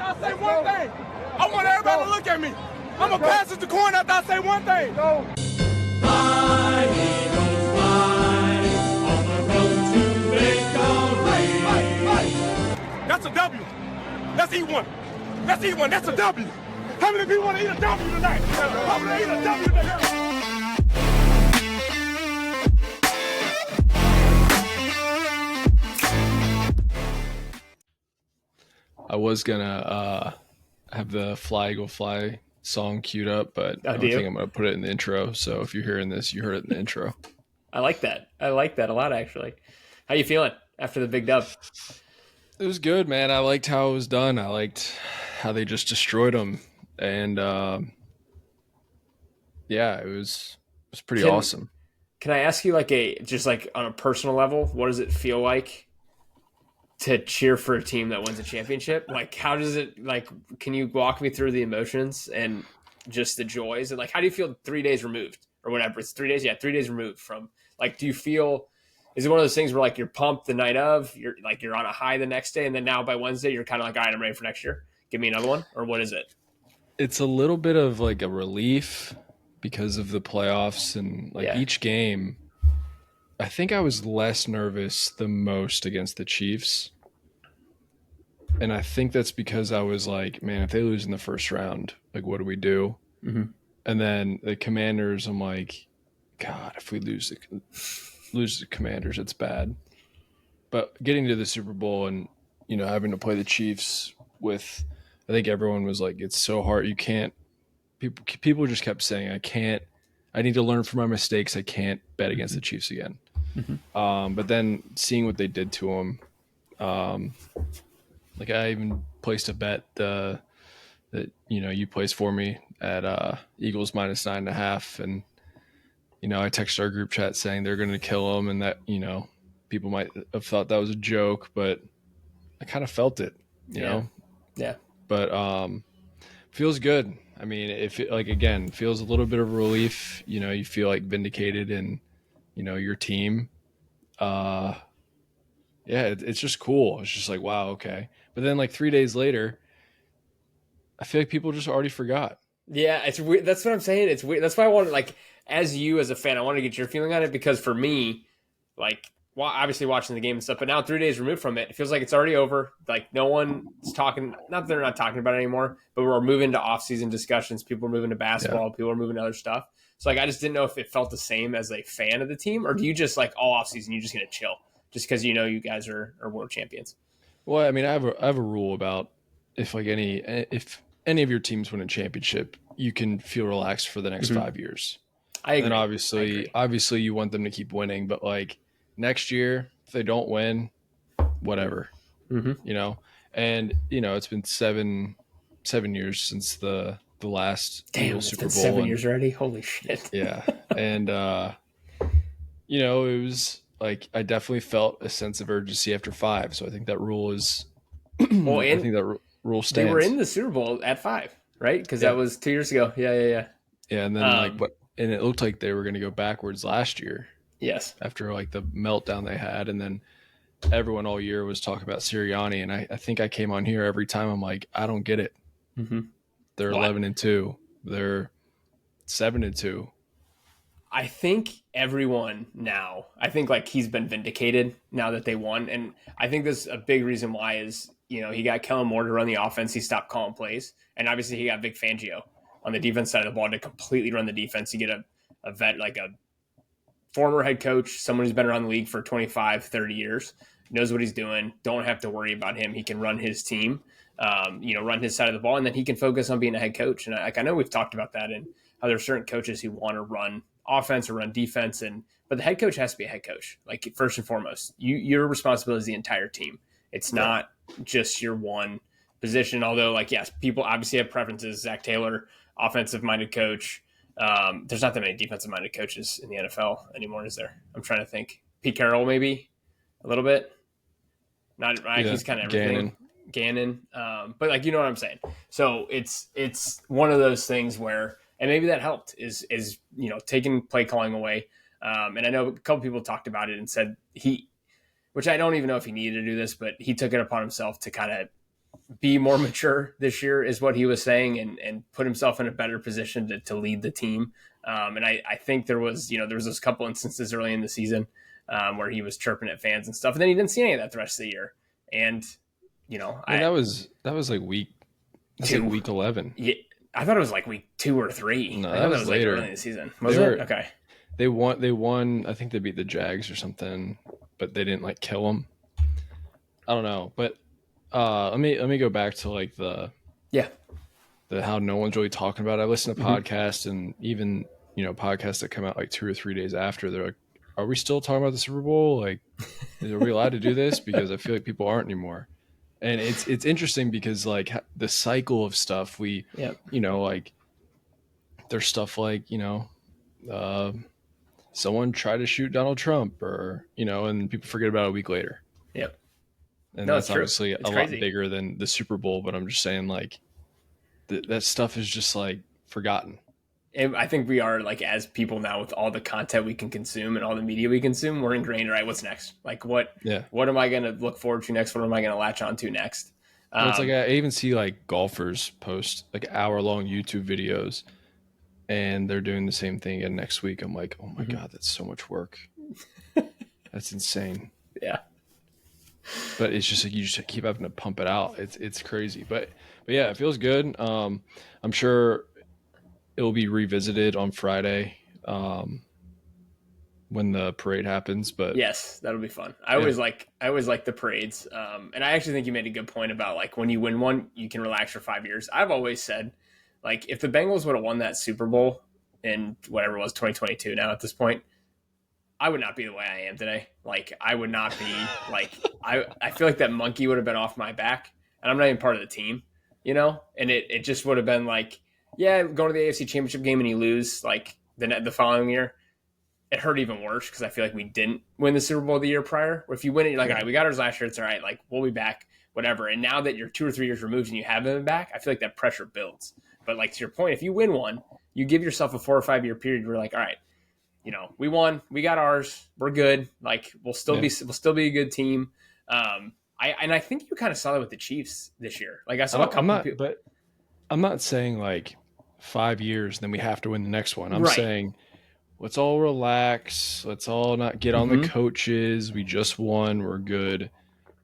I say one thing. I want everybody to look at me. I'm going to pass it to corn after I say one thing. Fly, Eagles, fly, on the road to victory. That's a W. Let's eat one. Let's eat one. That's a W. How many people want to eat a W tonight? I'm going to eat a W tonight. I was gonna have the Fly Eagle Fly song queued up, but I don't think I'm gonna put it in the intro. So if you're hearing this, you heard it in the intro. I like that. I like that a lot, actually. How you feeling after the big dub? It was good, man. I liked how it was done. I liked how they just destroyed them, and yeah, it was pretty awesome. Can I ask you, just on a personal level, what does it feel like to cheer for a team that wins a championship? Like, how does it, can you walk me through the emotions and just the joys? And, how do you feel 3 days removed or whatever? It's 3 days. Yeah, 3 days removed from, do you feel, is it one of those things where, you're pumped the night of, you're on a high the next day, and then now by Wednesday, you're kind of like, all right, I'm ready for next year. Give me another one? Or what is it? It's a little bit of, a relief because of the playoffs and, each game. I think I was less nervous the most against the Chiefs. And I think that's because I was like, man, if they lose in the first round, what do we do? Mm-hmm. And then the Commanders, I'm like, God, if we lose the Commanders, it's bad. But getting to the Super Bowl and, having to play the Chiefs with, I think everyone was like, it's so hard. You can't, people just kept saying, I need to learn from my mistakes. I can't bet against the Chiefs again. Mm-hmm. But then seeing what they did to them, I even placed a bet that you placed for me at Eagles minus 9.5, and I texted our group chat saying they're going to kill them, and that people might have thought that was a joke, but I kind of felt it, you know. Yeah. But feels good. I mean, if it, again, feels a little bit of relief. You feel vindicated in your team. Yeah, it's just cool. It's just wow, okay. But then 3 days later, I feel like people just already forgot. Yeah, it's weird. That's what I'm saying. It's weird. That's why I wanted, as you as a fan, I wanted to get your feeling on it, because for me, obviously watching the game and stuff, but now 3 days removed from it, it feels like it's already over. No one's talking, not that they're not talking about it anymore, but we're moving to off-season discussions. People are moving to basketball. Yeah. People are moving to other stuff. So I just didn't know if it felt the same as a fan of the team, or do you just all off-season, you're just going to chill just because you guys are world champions? Well, I mean, I have a rule about if any of your teams win a championship, you can feel relaxed for the next 5 years. I agree. And obviously you want them to keep winning, but next year, if they don't win, whatever, and it's been seven years since the last Super Bowl. 7 years already. Holy shit. Yeah. And, it was I definitely felt a sense of urgency after 5. So I think that rule is, I think that rule stands. They were in the Super Bowl at 5, right? Because that was 2 years ago. Yeah. Yeah. And then and it looked like they were going to go backwards last year. Yes. After the meltdown they had. And then everyone all year was talking about Sirianni. And I think I came on here every time. I'm like, I don't get it. Mm-hmm. They're 11-2. They're 7-2. I think everyone now, he's been vindicated now that they won. And I think there's a big reason why is, he got Kellen Moore to run the offense. He stopped calling plays. And obviously he got Vic Fangio on the defense side of the ball to completely run the defense. You get a vet, a former head coach, someone who's been around the league for 25, 30 years, knows what he's doing. Don't have to worry about him. He can run his team, run his side of the ball, and then he can focus on being a head coach. And I know we've talked about that and how there are certain coaches who want to run offense or run defense, but the head coach has to be a head coach. First and foremost, your responsibility is the entire team. It's not just your one position. Although, yes, people obviously have preferences. Zach Taylor, offensive-minded coach. There's not that many defensive-minded coaches in the NFL anymore, is there? I'm trying to think. Pete Carroll, maybe a little bit. Not right. Yeah, he's kind of everything. Gannon. But you know what I'm saying. So it's one of those things where, and maybe that helped is taking play calling away. And I know a couple people talked about it and said which I don't even know if he needed to do this, but he took it upon himself to kind of be more mature this year is what he was saying, and put himself in a better position to lead the team. And I think there was those couple instances early in the season where he was chirping at fans and stuff, and then he didn't see any of that the rest of the year. And that was like week 11. Yeah, I thought it was like week 2 or 3. No, I thought that was later. Like early in the season. Was it? Okay. They won. I think they beat the Jags or something, but they didn't like kill them. I don't know, but let me go back to like the how no one's really talking about it. I listen to podcasts and even podcasts that come out like 2 or 3 days after. They're like, "Are we still talking about the Super Bowl? Like, are we allowed to do this?" Because I feel like people aren't anymore. And it's interesting because like the cycle of stuff like there's stuff like someone tried to shoot Donald Trump or and people forget about it a week later. Yep. And that's obviously a lot bigger than the Super Bowl, but I'm just saying like that stuff is just like forgotten. And I think we are like, as people now, with all the content we can consume and all the media we consume, we're ingrained. All right, what's next? Like what am I going to look forward to next? What am I going to latch on to next? It's like I even see like golfers post like hour-long YouTube videos, and they're doing the same thing again next week. I'm like, oh my God, that's so much work. That's insane. Yeah. But it's just like you just keep having to pump it out. It's crazy. But yeah, it feels good. I'm sure it will be revisited on Friday when the parade happens. But yes, that'll be fun. I always like the parades. And I actually think you made a good point about like when you win one, you can relax for 5 years. I've always said, like, if the Bengals would have won that Super Bowl in whatever it was, 2022 now at this point, I would not be the way I am today. Like, I would not be like, I feel like that monkey would have been off my back, and I'm not even part of the team, and it just would have been like, yeah, go to the AFC Championship game and you lose like the following year. It hurt even worse because I feel like we didn't win the Super Bowl the year prior. Or if you win it, you're like, all right, we got ours last year. It's all right. Like, we'll be back, whatever. And now that you're 2 or 3 years removed and you haven't been back, I feel like that pressure builds. But like to your point, if you win one, you give yourself a 4 or 5 year period. We're like, all right, we won, we got ours, we're good. Like we'll still be a good team. I think you kind of saw that with the Chiefs this year. Like I saw a couple people, but I'm not saying like 5 years, then we have to win the next one. I'm saying let's all relax. Let's all not get on the coaches. We just won. We're good.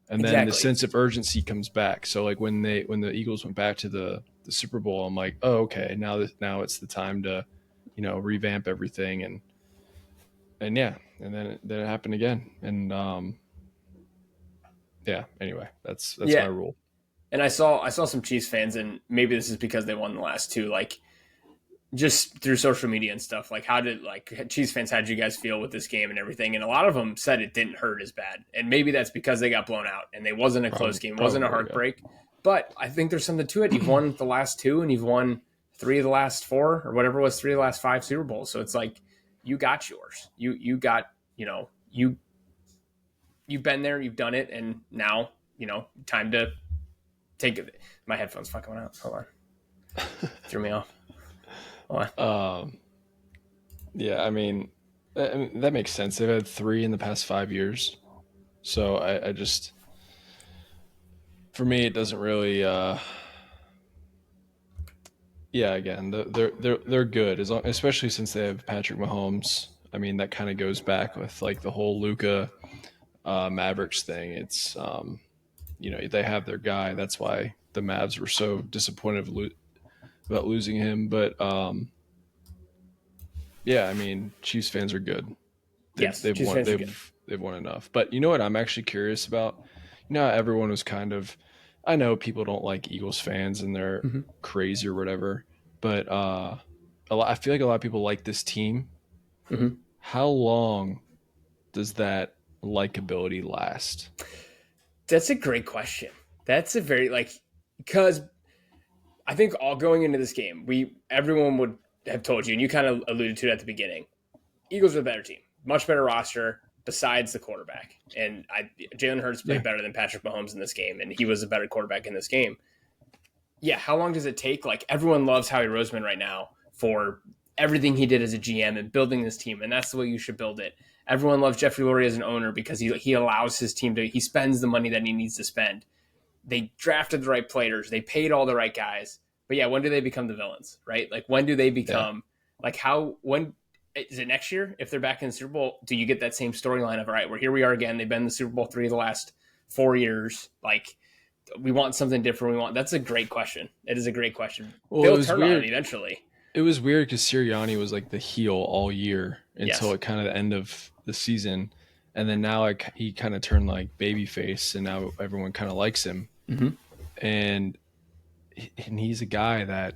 And then the sense of urgency comes back. So like when the Eagles went back to the Super Bowl, I'm like, oh, okay, now it's the time to, revamp everything. And yeah, and then it happened again. And anyway, that's my rule. And I saw some Chiefs fans, and maybe this is because they won the last two, like just through social media and stuff, like how did Chiefs fans, how did you guys feel with this game and everything? And a lot of them said it didn't hurt as bad. And maybe that's because they got blown out and they wasn't a close game, wasn't a heartbreak. Yeah. But I think there's something to it. You've won the last 2 and you've won 3 of the last 4 or whatever it was, 3 of the last 5 Super Bowls. So it's like, you got yours. You got, you've been there, you've done it. And now, time to take it. My headphones fucking went out. Hold on. Threw me off. Yeah, I mean, that makes sense. They've had 3 in the past 5 years, so I just, for me, it doesn't really. Again, they're good especially since they have Patrick Mahomes. I mean, that kind of goes back with like the whole Luka Mavericks thing. It's they have their guy. That's why the Mavs were so disappointed about losing him. But I mean, Chiefs fans are good. They've won enough. But you know what I'm actually curious about? Everyone was kind of, I know people don't like Eagles fans and they're crazy or whatever, but I feel like a lot of people like this team. Mm-hmm. How long does that likability last? That's a great question. That's a very because I think all going into this game, everyone would have told you, and you kind of alluded to it at the beginning, Eagles are the better team, much better roster besides the quarterback. And Jalen Hurts played better than Patrick Mahomes in this game, and he was a better quarterback in this game. Yeah, how long does it take? Like, everyone loves Howie Roseman right now for everything he did as a GM and building this team, and that's the way you should build it. Everyone loves Jeffrey Lurie as an owner because he allows his team he spends the money that he needs to spend. they drafted the right players, they paid all the right guys. But yeah, when do they become the villains, right? Like when do they become like when is it next year? If they're back in the Super Bowl, do you get that same storyline of, all right, well, here we are again. They've been in the Super Bowl 3 of the last 4 years. Like, we want something different. That's a great question. It is a great question. Well, They'll turn on it eventually. It was weird because Sirianni was like the heel all year until Yes. kind of the end of the season. And then now he kind of turned like babyface, and now everyone kind of likes him. Mm-hmm. And he's a guy that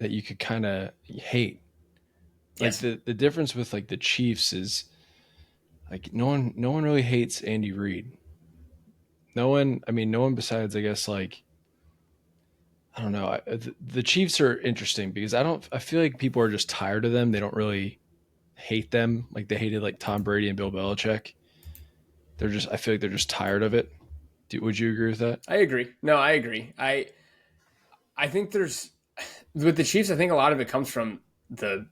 you could kind of hate. Like Yes. the difference with like the Chiefs is like no one really hates Andy Reid. No one besides, I guess, like, I don't know. The Chiefs are interesting because I feel like people are just tired of them. They don't really hate them like they hated like Tom Brady and Bill Belichick. I feel like they're just tired of it. Would you agree with that? I agree. No, I agree. I think there's with the Chiefs, I think a lot of it comes from the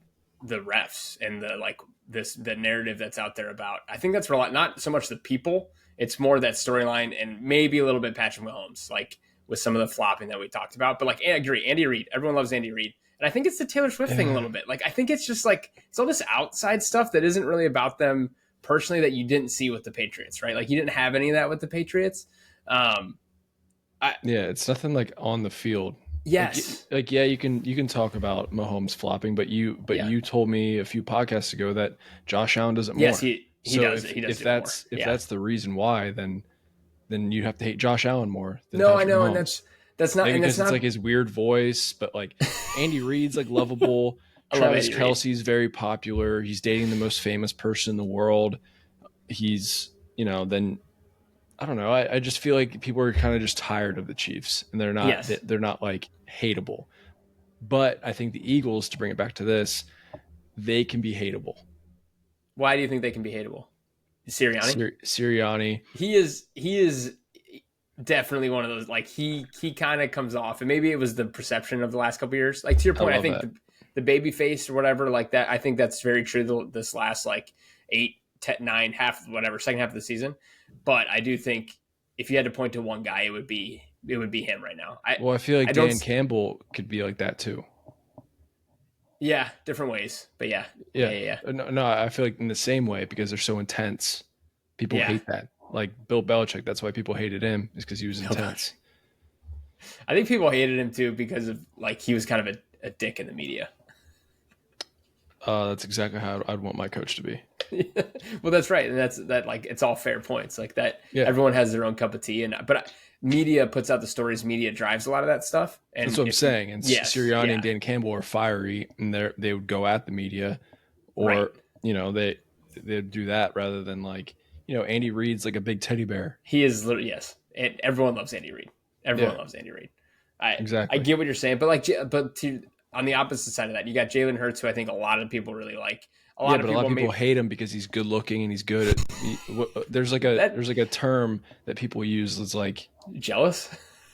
refs and the narrative that's out there about. I think that's not so much the people. It's more that storyline and maybe a little bit Patrick Mahomes, like with some of the flopping that we talked about. But like, I agree, Andy Reid. Everyone loves Andy Reid. And I think it's the Taylor Swift thing a little bit. Like, I think it's just like, it's all this outside stuff that isn't really about them personally that you didn't see with the Patriots, right? Like, you didn't have any of that with the Patriots. It's nothing like on the field. Yes. Like yeah, you can talk about Mahomes flopping, but you told me a few podcasts ago that Josh Allen does it more. Yes, he does. If that's the reason why, then you have to hate Josh Allen more. Than no, Patrick I know, Mahomes. and that's not. Maybe and because that's it's not, like his weird voice, but like Andy Reid's like lovable. I love Travis Andy Reid. Kelce's very popular. He's dating the most famous person in the world. He's then. I don't know. I just feel like people are kind of just tired of the Chiefs, and they're not like hateable. But I think the Eagles, to bring it back to this, they can be hateable. Why do you think they can be hateable? Sirianni? Sirianni. He is definitely one of those, like, he kind of comes off, and maybe it was the perception of the last couple of years. Like, to your point, I think the baby face or whatever, like that, I think that's very true this last like 8, 10, 9, second half of the season. But I do think if you had to point to one guy, it would be him right now. I feel like Dan Campbell could be like that too. Yeah, different ways, but yeah. No, I feel like in the same way because they're so intense. People hate that. Like Bill Belichick, that's why people hated him, is because he was intense. I think people hated him too because of like he was kind of a dick in the media. That's exactly how I'd want my coach to be. Well, that's right, and that's like it's all fair points. Like that, everyone has their own cup of tea, but media puts out the stories. Media drives a lot of that stuff. And that's what I'm saying. And Sirianni and Dan Campbell are fiery, and they would go at the media, or they'd do that rather than like Andy Reid's like a big teddy bear. He is literally and everyone loves Andy Reid. Everyone loves Andy Reid. Exactly. I get what you're saying, but on the opposite side of that, you got Jalen Hurts, who I think a lot of people really like. A lot of people hate him because he's good looking and he's good at. There's like a term that people use that's like jealous.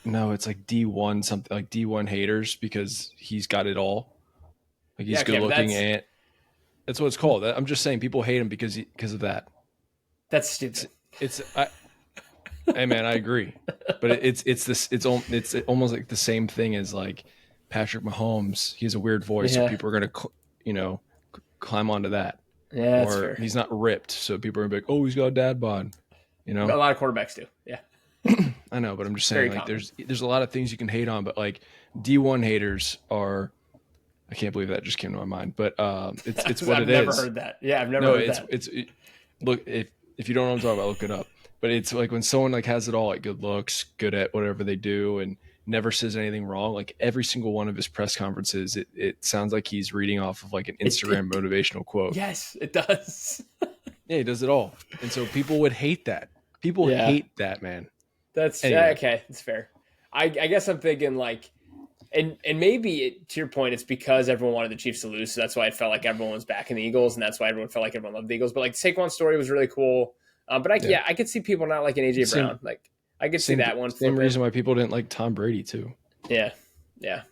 No, it's like D1 something, like D1 haters, because he's got it all. Like he's good looking and that's what it's called. I'm just saying people hate him because of that. That's stupid. Hey man, I agree, but it's almost like the same thing as like Patrick Mahomes. He has a weird voice, so people are gonna climb onto that. Yeah, that's fair. He's not ripped, so people are gonna be like, oh, he's got a dad bod. A lot of quarterbacks do. Yeah, I know, but I'm just saying, like, there's a lot of things you can hate on, but like D1 haters are. I can't believe that just came to my mind, but it's what I've it is. I've never heard that. Yeah, I've never heard that. Look, if you don't know what I'm talking about, look it up. But it's like when someone like has it all, like good looks, good at whatever they do, and never says anything wrong. Like every single one of his press conferences, it sounds like he's reading off of like an Instagram motivational quote. Yes, it does. Yeah, he does it all. And so people would hate that. People hate that, man. That's okay. That's fair. I guess I'm thinking like, and maybe to your point, it's because everyone wanted the Chiefs to lose. So that's why it felt like everyone was backing the Eagles. And that's why everyone felt like everyone loved the Eagles. But like Saquon's story was really cool. But I could see people not liking AJ Brown. Like I could see that one. Same reason why people didn't like Tom Brady too. Yeah. Yeah.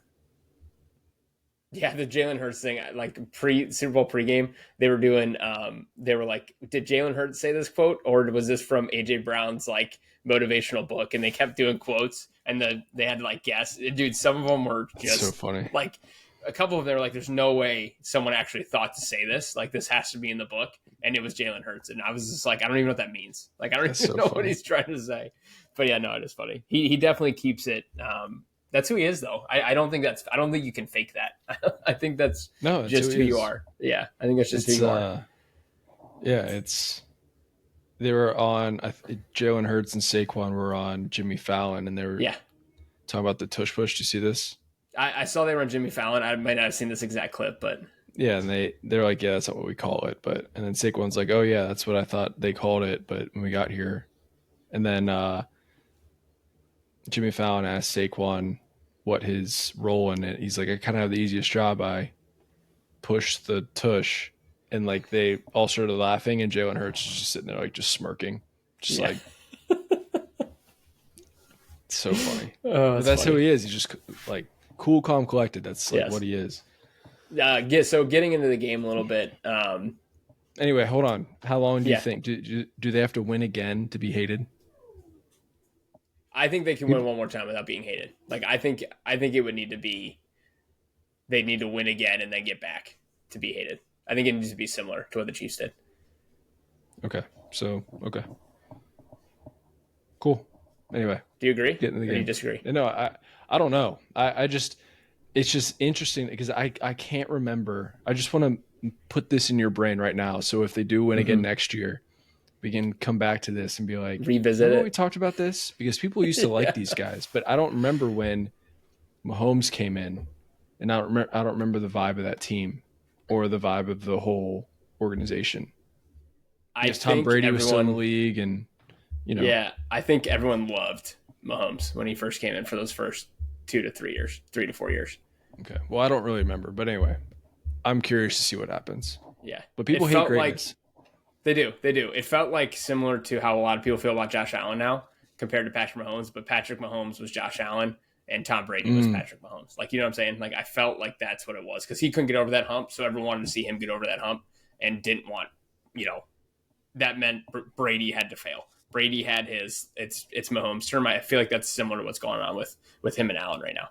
Yeah, the Jalen Hurts thing, like Super Bowl pregame, they were like, did Jalen Hurts say this quote, or was this from AJ Brown's like motivational book? And they kept doing quotes, and they had to like guess. Dude, some of them were It's so just funny. like a couple of them were like, there's no way someone actually thought to say this. Like this has to be in the book, and it was Jalen Hurts, and I was just like, I don't even know what that means. Like I don't That's even so know what funny. he's trying to say. But yeah, no, it is funny. He definitely keeps it. That's who he is, though. I don't think you can fake that. I think that's just who you are. Yeah, I think that's just who you are. Yeah, they were on Jalen Hurts and Saquon were on Jimmy Fallon, and they were talking about the tush push. Do you see this? I saw they were on Jimmy Fallon. I might not have seen this exact clip, but yeah, and they're like, yeah, that's not what we call it. But and then Saquon's like, oh yeah, that's what I thought they called it. But when we got here, and then Jimmy Fallon asked Saquon what his role in it. He's like, I kind of have the easiest job. I push the tush, and like they all started laughing, and Jalen Hurts is just sitting there like just smirking, just like so funny. Oh, that's funny. who he is. He's just like cool, calm, collected. That's like what he is. So getting into the game a little bit. Anyway, hold on. How long do you think? Do they have to win again to be hated? I think they can win one more time without being hated. Like I think it would need to be. They need to win again and then get back to be hated. I think it needs to be similar to what the Chiefs did. Okay. Cool. Anyway, do you agree? Get in the game. Do you disagree? No, I don't know. It's just interesting because I can't remember. I just want to put this in your brain right now. So if they do win again next year, we can come back to this and be like, revisit it. We talked about this because people used to like these guys, but I don't remember when Mahomes came in, and I don't remember the vibe of that team or the vibe of the whole organization. Because Tom Brady was still in the league, and Yeah, I think everyone loved Mahomes when he first came in for those first 2 to 3 years, 3 to 4 years. Okay, well, I don't really remember, but anyway, I'm curious to see what happens. Yeah, but people hate greatness. They do. It felt like similar to how a lot of people feel about Josh Allen now compared to Patrick Mahomes, but Patrick Mahomes was Josh Allen and Tom Brady was Patrick Mahomes. Like, you know what I'm saying? Like, I felt like that's what it was because he couldn't get over that hump, so everyone wanted to see him get over that hump and didn't want, that meant Brady had to fail. Brady had his it's Mahomes' term. I feel like that's similar to what's going on with him and Allen right now.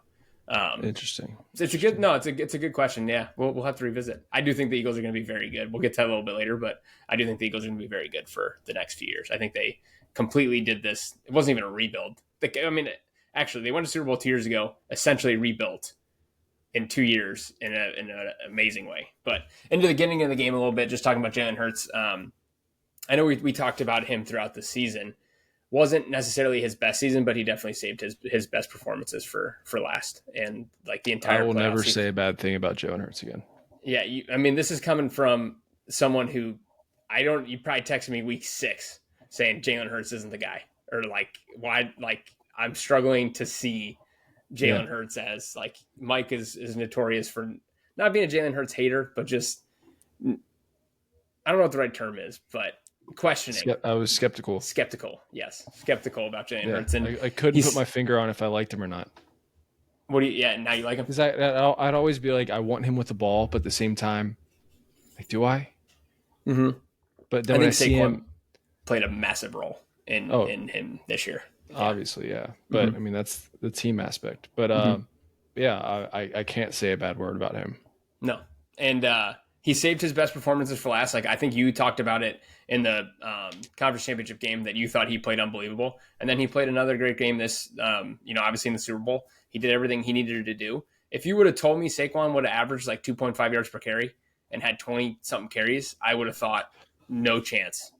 Interesting. It's a good question. Yeah, we'll have to revisit. I do think the Eagles are going to be very good. We'll get to that a little bit later, but I do think the Eagles are going to be very good for the next few years. I think they completely did this. It wasn't even a rebuild. Actually, they went to Super Bowl 2 years ago, essentially rebuilt in 2 years in an amazing way. But into the beginning of the game a little bit, just talking about Jalen Hurts. I know we talked about him throughout the season. Wasn't necessarily his best season, but he definitely saved his best performances for last. And like the entire I will never season. say a bad thing about Jalen Hurts again. Yeah, this is coming from someone who you probably texted me week 6 saying Jalen Hurts isn't the guy. Or like why I'm struggling to see Jalen Hurts as like Mike is notorious for not being a Jalen Hurts hater, but just I don't know what the right term is, but questioning. I was skeptical. Yes. Skeptical about Jalen Hurts. And I couldn't put my finger on if I liked him or not. Now you like him? Because I'd always be like, I want him with the ball, but at the same time, like, do I? Mm-hmm. But then when I see him, played a massive role in him this year. Obviously, yeah. But I mean, that's the team aspect. But I can't say a bad word about him. No, and he saved his best performances for last. Like I think you talked about it in the conference championship game that you thought he played unbelievable, and then he played another great game this. Obviously in the Super Bowl, he did everything he needed to do. If you would have told me Saquon would have averaged like 2.5 yards per carry and had 20 something carries, I would have thought no chance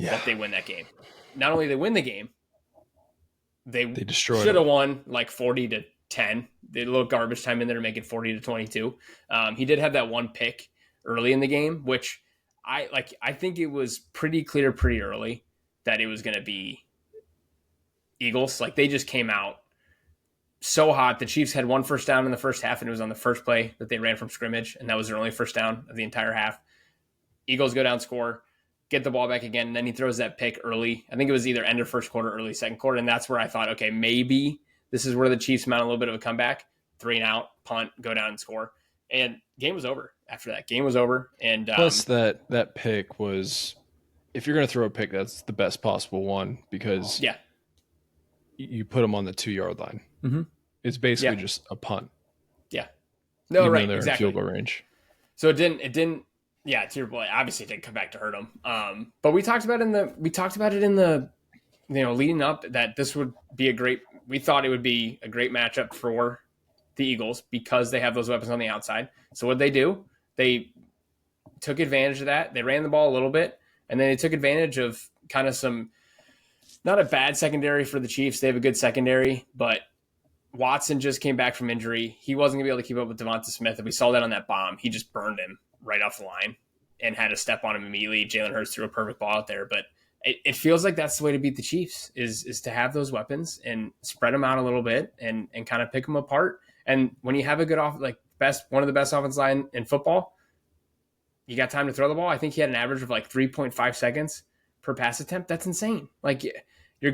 that they win that game. Not only they win the game, they should have won like 40-10. They had a little garbage time in there to make it 40-22. He did have that one pick early in the game, which I think it was pretty clear pretty early that it was going to be Eagles. Like they just came out so hot. The Chiefs had one first down in the first half, and it was on the first play that they ran from scrimmage, and that was their only first down of the entire half. Eagles go down, score, get the ball back again, and then he throws that pick early. I think it was either end of first quarter, early second quarter, and that's where I thought, okay, maybe this is where the Chiefs mount a little bit of a comeback, 3 and out, punt, go down and score. And game was over after that. Game was over. And Plus that pick was, if you're going to throw a pick, that's the best possible one because yeah, you put them on the 2-yard line. mm-hmm. It's basically just a punt. Yeah. No, even right, though they're exactly. in field goal range. So it didn't. Yeah, to your point, obviously it didn't come back to hurt him. But we talked about it in the leading up that this would be we thought it would be a great matchup for the Eagles because they have those weapons on the outside. So what did they do? They took advantage of that. They ran the ball a little bit, and then they took advantage of kind of some, not a bad secondary for the Chiefs. They have a good secondary, but Watson just came back from injury. He wasn't going to be able to keep up with Devonta Smith. And we saw that on that bomb. He just burned him right off the line and had to step on him immediately. Jalen Hurts threw a perfect ball out there. But it feels like that's the way to beat the Chiefs is to have those weapons and spread them out a little bit and kind of pick them apart. And when you have a good one of the best offensive line in football, you got time to throw the ball. I think he had an average of 3.5 seconds per pass attempt. That's insane. You're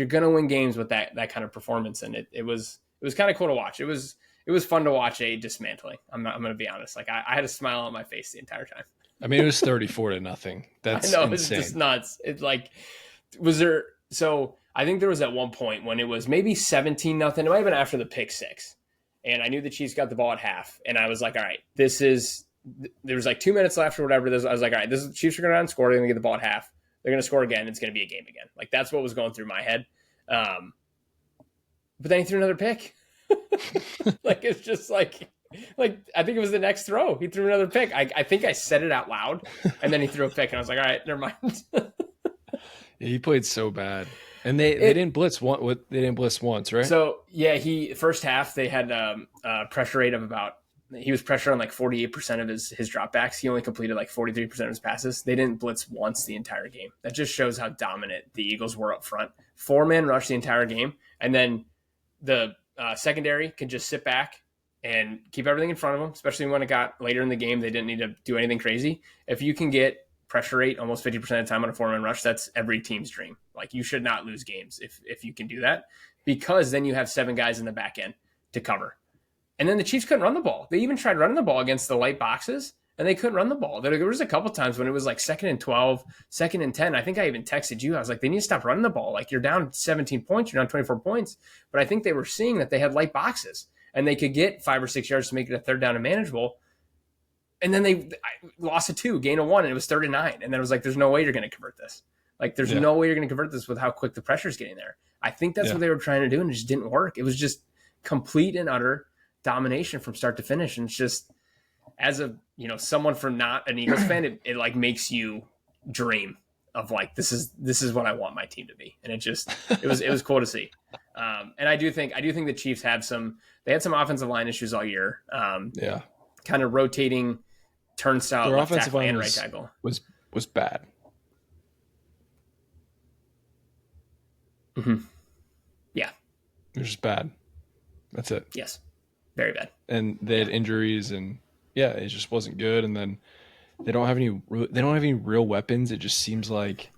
gonna win games with that kind of performance, and it was kind of cool to watch. It was fun to watch a dismantling. I'm gonna be honest. I had a smile on my face the entire time. I mean, it was 34-0. That's I know, insane. it's just nuts. It's was there? So I think there was at one point when it was maybe 17-0. It might have been after the pick six, and I knew the Chiefs got the ball at half, and I was like, all right, there was 2 minutes left or whatever. I was like, all right, the Chiefs are going to score. They're going to get the ball at half. They're going to score again. It's going to be a game again. That's what was going through my head. But then he threw another pick. It's just I think it was the next throw. He threw another pick. I think I said it out loud, and then he threw a pick, and I was like, all right, never mind. Yeah, he played so bad. And they didn't blitz one. They didn't blitz once, right? So yeah, first half they had a pressure rate of about. He was pressured on 48% of his dropbacks. He only completed 43% of his passes. They didn't blitz once the entire game. That just shows how dominant the Eagles were up front. 4-man rush the entire game, and then the secondary could just sit back and keep everything in front of them. Especially when it got later in the game, they didn't need to do anything crazy. If you can get pressure rate almost 50% of the time on a 4-man rush, that's every team's dream. You should not lose games if you can do that, because then you have 7 guys in the back end to cover. And then the Chiefs couldn't run the ball. They even tried running the ball against the light boxes, and they couldn't run the ball. There was a couple times when it was 2nd and 12, 2nd and 10. I think I even texted you. I was like, they need to stop running the ball. You're down 17 points. You're down 24 points. But I think they were seeing that they had light boxes, and they could get 5 or 6 yards to make it a 3rd down and manageable. And then they lost a 2, gain a 1, and it was 3rd and 9. And then it was there's no way you're going to convert this. There's no way you're going to convert this with how quick the pressure is getting there. I think that's what they were trying to do, and it just didn't work. It was just complete and utter domination from start to finish. And it's just, as a someone from not an Eagles fan, it makes you dream of this is what I want my team to be. And it was cool to see. And I do think the Chiefs had some offensive line issues all year. Kind of rotating turnstile left tackle and right tackle was bad. Mm-hmm. Yeah, it was just bad. That's it. Yes. Very bad. And they had injuries, and it just wasn't good. And then they don't have any real weapons. It just seems like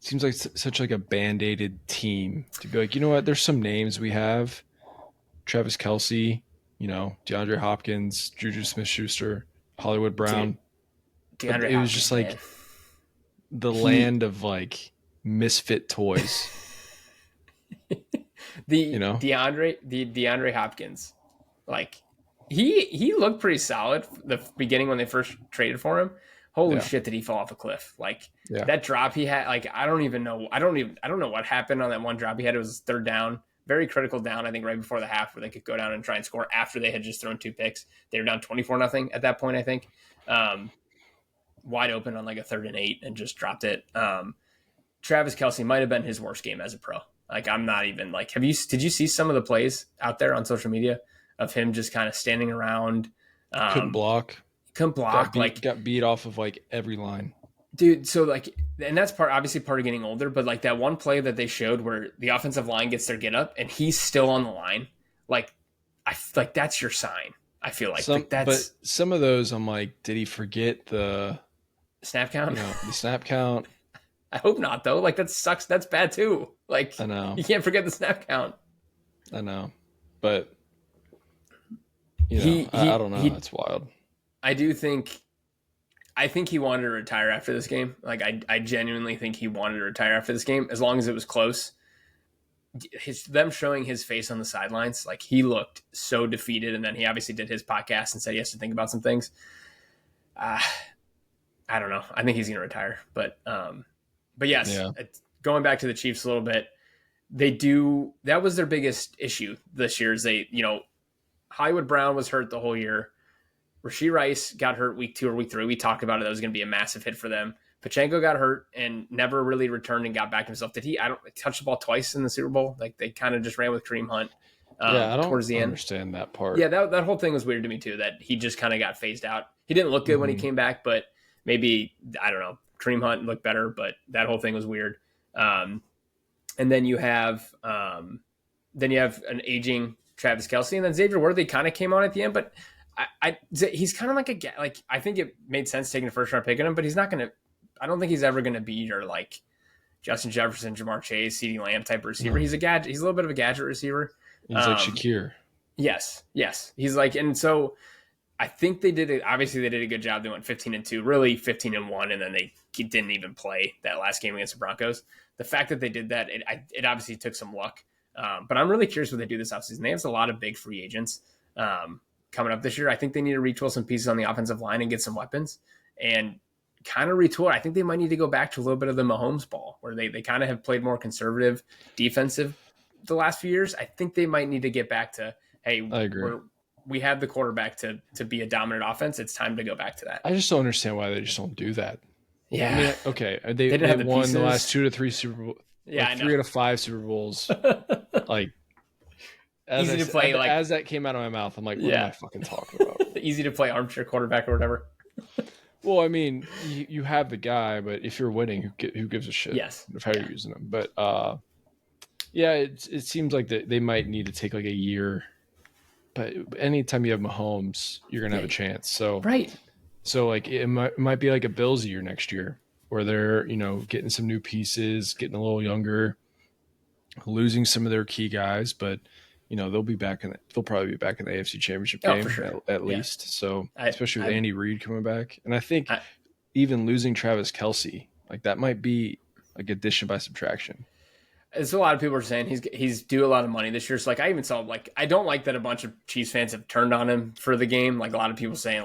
such a band-aided team to be you know what? There's some names we have: Travis Kelce, DeAndre Hopkins, Juju Smith-Schuster, Hollywood Brown. DeAndre it was Hopkins, just the land of misfit toys. DeAndre Hopkins. He looked pretty solid the beginning when they first traded for him. Holy shit, did he fall off a cliff? That drop he had, I don't know what happened on that one drop he had. It was 3rd down, very critical down, I think right before the half, where they could go down and try and score after they had just thrown 2 picks. They were down 24-0 at that point, I think. Wide open on a 3rd and 8 and just dropped it. Travis Kelce might have been his worst game as a pro. I'm not even did you see some of the plays out there on social media of him just kind of standing around? Couldn't block. Got beat off of every line. Dude, so and that's obviously part of getting older, but that one play that they showed where the offensive line gets their get up and he's still on the line, that's your sign. I feel but some of those I'm did he forget the snap count? The snap count. I hope not, though. That sucks. That's bad too. I know you can't forget the snap count. I know, but I don't know. That's wild. I think he wanted to retire after this game. Like I genuinely think he wanted to retire after this game, as long as it was close. Them showing his face on the sidelines, like he looked so defeated, and then he obviously did his podcast and said he has to think about some things. I don't know. I think he's going to retire, but yes, going back to the Chiefs a little bit, that was their biggest issue this year. Is Hollywood Brown was hurt the whole year. Rashee Rice got hurt week 2 or week 3. We talked about it. That was going to be a massive hit for them. Pachenko got hurt and never really returned and got back to himself. Did he? I don't touch the ball twice in the Super Bowl. Like they kind of just ran with Kareem Hunt. I don't towards the end. Understand that part. Yeah, that whole thing was weird to me too. That he just kind of got phased out. He didn't look good when he came back, but maybe I don't know. Kareem Hunt looked better, but that whole thing was weird. And then you have an aging Travis Kelce, and then Xavier Worthy kind of came on at the end, but he's kind of like I think it made sense taking a first round pick on him, but he's not going to. I don't think he's ever going to be your like Justin Jefferson, Jamar Chase, CeeDee Lamb type of receiver. He's a gadget. He's a little bit of a gadget receiver. He's like Shakir. Yes. He's like, and so I think they did it. Obviously, they did a good job. They went 15-2, really 15-1, and then they didn't even play that last game against the Broncos. The fact that they did that, it obviously took some luck. But I'm really curious what they do this offseason. They have a lot of big free agents coming up this year. I think they need to retool some pieces on the offensive line and get some weapons and kind of retool. I think they might need to go back to a little bit of the Mahomes ball where they kind of have played more conservative defensive the last few years. I think they might need to get back to, hey, I agree. We have the quarterback to be a dominant offense. It's time to go back to that. I just don't understand why they just don't do that. Yeah. I mean, okay. They didn't have the won pieces. the last 2 to 3 Super Bowls. Yeah, like 3 out of 5 Super Bowls. Like, easy to play. As that came out of my mouth, I'm like, what am I fucking talking about? Easy to play armchair quarterback or whatever. Well, I mean, you have the guy, but if you're winning, who gives a shit? Yes. Of how you're using them. But it seems like they might need to take like a year. But anytime you have Mahomes, you're gonna have a chance. So right. So like it might be like a Bills year next year, where they're getting some new pieces, getting a little younger, losing some of their key guys, but they'll probably be back in the AFC Championship game for sure. at least. So especially with Andy Reid coming back, and I think even losing Travis Kelce, like that might be like addition by subtraction. It's a lot of people are saying he's due a lot of money this year. So like I even saw I don't like that a bunch of Chiefs fans have turned on him for the game. Like a lot of people saying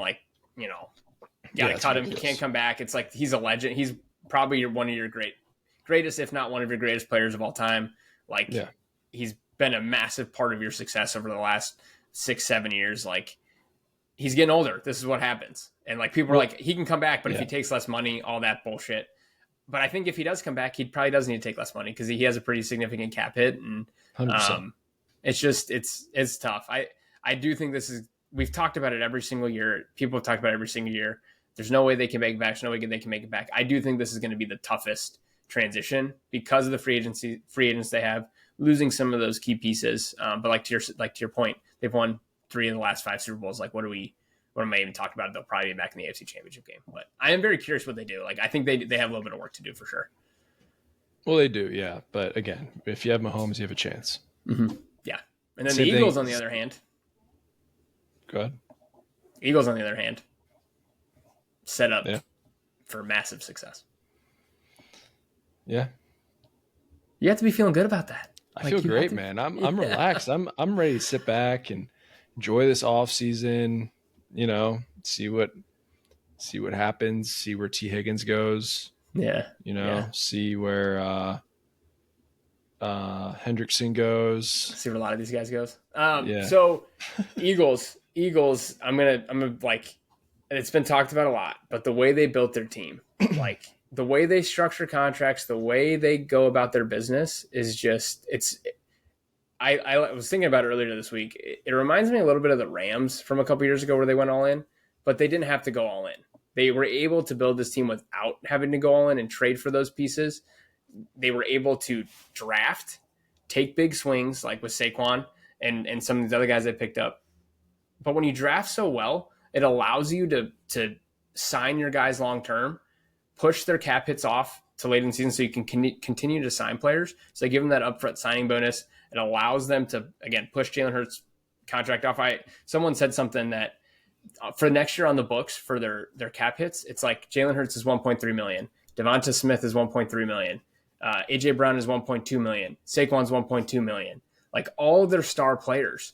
gotta cut him. He can't come back. It's like he's a legend. He's probably one of your greatest, if not one of your greatest players of all time. Like he's been a massive part of your success over the last 6-7 years. Like he's getting older. This is what happens. And like people are like, he can come back, but if he takes less money, all that bullshit. But I think if he does come back, he probably does need to take less money because he has a pretty significant cap hit. And 100%. It's just, it's tough. I do think we've talked about it every single year. People have talked about it every single year. There's no way they can make it back. There's no way they can make it back. I do think this is going to be the toughest transition because of the free agents they have, losing some of those key pieces. But like to your point, they've won 3 of the last 5 Super Bowls. Like what am I even talking about? They'll probably be back in the AFC Championship game. But I am very curious what they do. Like I think they have a little bit of work to do for sure. Well, they do, yeah. But again, if you have Mahomes, you have a chance. Mm-hmm. Yeah. And then Same the Eagles, thing. on the other hand. Go ahead. Eagles, on the other hand, set up for massive success. Yeah. You have to be feeling good about that. I feel great, man. I'm relaxed. I'm ready to sit back and enjoy this off season. See what happens. See where T. Higgins goes. Yeah. See where Hendrickson goes. See where a lot of these guys goes. So Eagles. I'm gonna like. It's been talked about a lot, but the way they built their team, like the way they structure contracts, the way they go about their business is just I was thinking about it earlier this week. It reminds me a little bit of the Rams from a couple years ago where they went all in, but they didn't have to go all in. They were able to build this team without having to go all in and trade for those pieces. They were able to draft, take big swings like with Saquon and some of these other guys they picked up. But when you draft so well, it allows you to sign your guys long-term, push their cap hits off to late in the season so you can continue to sign players. So they give them that upfront signing bonus. It allows them to, again, push Jalen Hurts contract off. Someone said something that for next year on the books for their cap hits, it's like Jalen Hurts is 1.3 million, Devonta Smith is 1.3 million, AJ Brown is 1.2 million, Saquon's 1.2 million. Like all their star players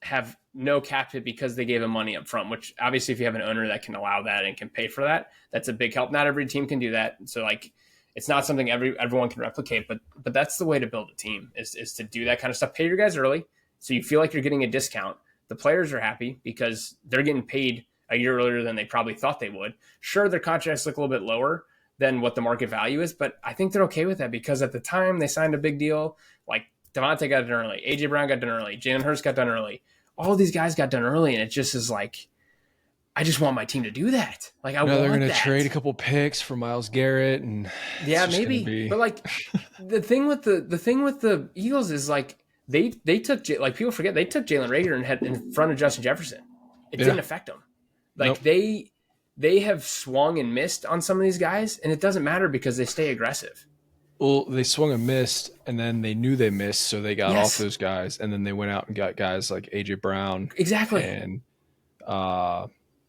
have no cap hit because they gave him money up front, which obviously if you have an owner that can allow that and can pay for that, that's a big help. Not every team can do that. So like, it's not something everyone can replicate, but that's the way to build a team is to do that kind of stuff. Pay your guys early so you feel like you're getting a discount. The players are happy because they're getting paid a year earlier than they probably thought they would. Sure, their contracts look a little bit lower than what the market value is, but I think they're okay with that because at the time they signed a big deal. Like Devontae got done early, AJ Brown got done early, Jalen Hurts got done early. All these guys got done early, and it just is like, I just want my team to do that. Like I want they're going to that. trade a couple picks for Myles Garrett, and yeah, maybe. But like the thing with the Eagles is like they took, like people forget, they took Jalen Reagor and had in front of Justin Jefferson. It didn't affect them. Like nope. They have swung and missed on some of these guys, and it doesn't matter because they stay aggressive. Well, they swung and missed, and then they knew they missed, so they got off those guys, and then they went out and got guys like AJ Brown, and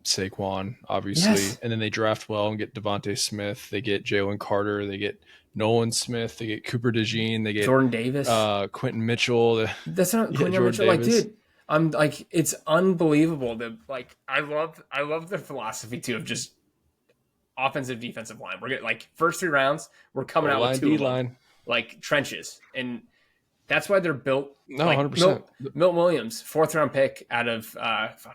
Saquon, obviously, and then they draft well and get Devontae Smith, they get Jalen Carter, they get Nolan Smith, they get Cooper DeJean, they get Jordan Davis, Quentin Mitchell. That's not Quentin Mitchell. Davis. Like, dude, I'm like, it's unbelievable that like I love the philosophy too of just offensive defensive line. We're getting like first 3 rounds, we're coming out with 2 line, like trenches, and that's why they're built. No, like, 100%. Milton Williams, 4th round pick out of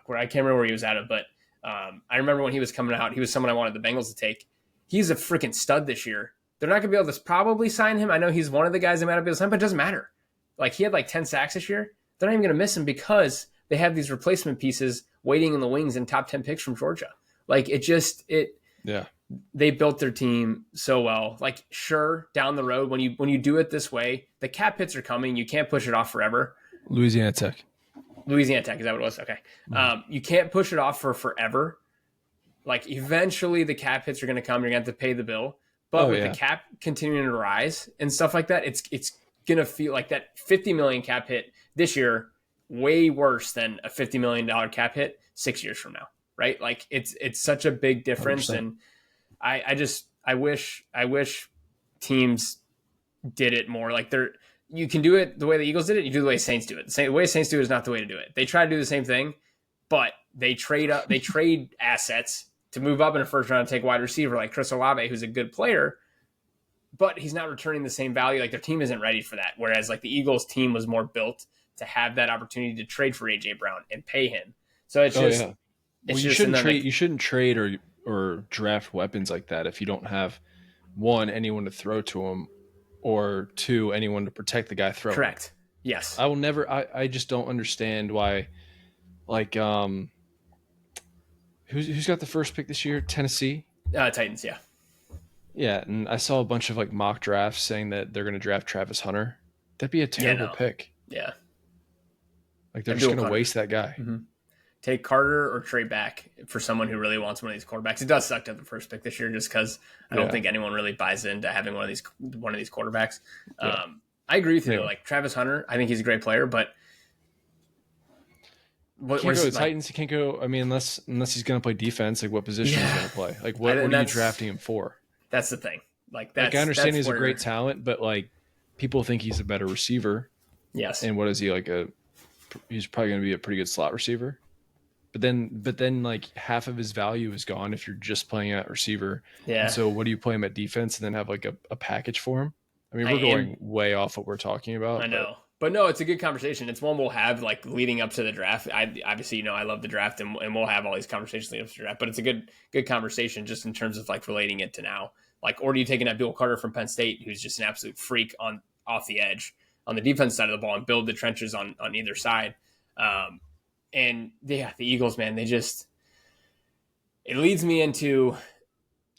where I can't remember where he was out of, but I remember when he was coming out, he was someone I wanted the Bengals to take. He's a freaking stud this year. They're not going to be able to probably sign him. I know he's one of the guys they might not be able to sign, but it doesn't matter. Like he had like 10 sacks this year. They're not even going to miss him because they have these replacement pieces waiting in the wings and top 10 picks from Georgia. Like they built their team so well. Like sure, down the road when you do it this way, the cap hits are coming. You can't push it off forever. Louisiana Tech, is that what it was? Okay. You can't push it off for forever. Like eventually the cap hits are going to come. You're going to have to pay the bill. But with the cap continuing to rise and stuff like that, it's going to feel like that $50 million cap hit this year, way worse than a $50 million cap hit 6 years from now. Right. Like it's such a big difference. 100%. And I wish teams did it more. Like you can do it the way the Eagles did it. You do the way Saints do it. The way Saints do it is not the way to do it. They try to do the same thing, but they trade assets to move up in a first round and take a wide receiver like Chris Olave, who's a good player, but he's not returning the same value. Like their team isn't ready for that. Whereas like the Eagles team was more built to have that opportunity to trade for AJ Brown and pay him. So it's just, you shouldn't trade or draft weapons like that if you don't have 1, anyone to throw to him, or 2, anyone to protect the guy throwing. Correct. Yes. I will never. I just don't understand why. Like who's got the first pick this year? Tennessee. Titans. Yeah. Yeah, and I saw a bunch of like mock drafts saying that they're going to draft Travis Hunter. That'd be a terrible pick. Yeah. Like they're just going to waste that guy. Mm-hmm. Take Carter or trade back for someone who really wants one of these quarterbacks. It does suck to have the first pick this year just because I don't think anyone really buys into having one of these quarterbacks. Yeah. I agree with you though. Like Travis Hunter, I think he's a great player, but can't go to Titans. He can't go. I mean, unless he's going to play defense. Like what position he's going to play? Like what are you drafting him for? That's the thing. Like I understand he's a great talent, but like people think he's a better receiver. Yes. And what is he like? He's probably going to be a pretty good slot receiver. But then like half of his value is gone if you're just playing at receiver. Yeah. And so what do you play him at defense and then have like a package for him? I mean, we're going way off what we're talking about. I know. But no, it's a good conversation. It's one we'll have like leading up to the draft. Obviously, I love the draft and we'll have all these conversations leading up to the draft, but it's a good conversation just in terms of like relating it to now. Like, or do you take an Abdul Carter from Penn State, who's just an absolute freak off the edge on the defense side of the ball and build the trenches on either side? And the Eagles, man, it leads me into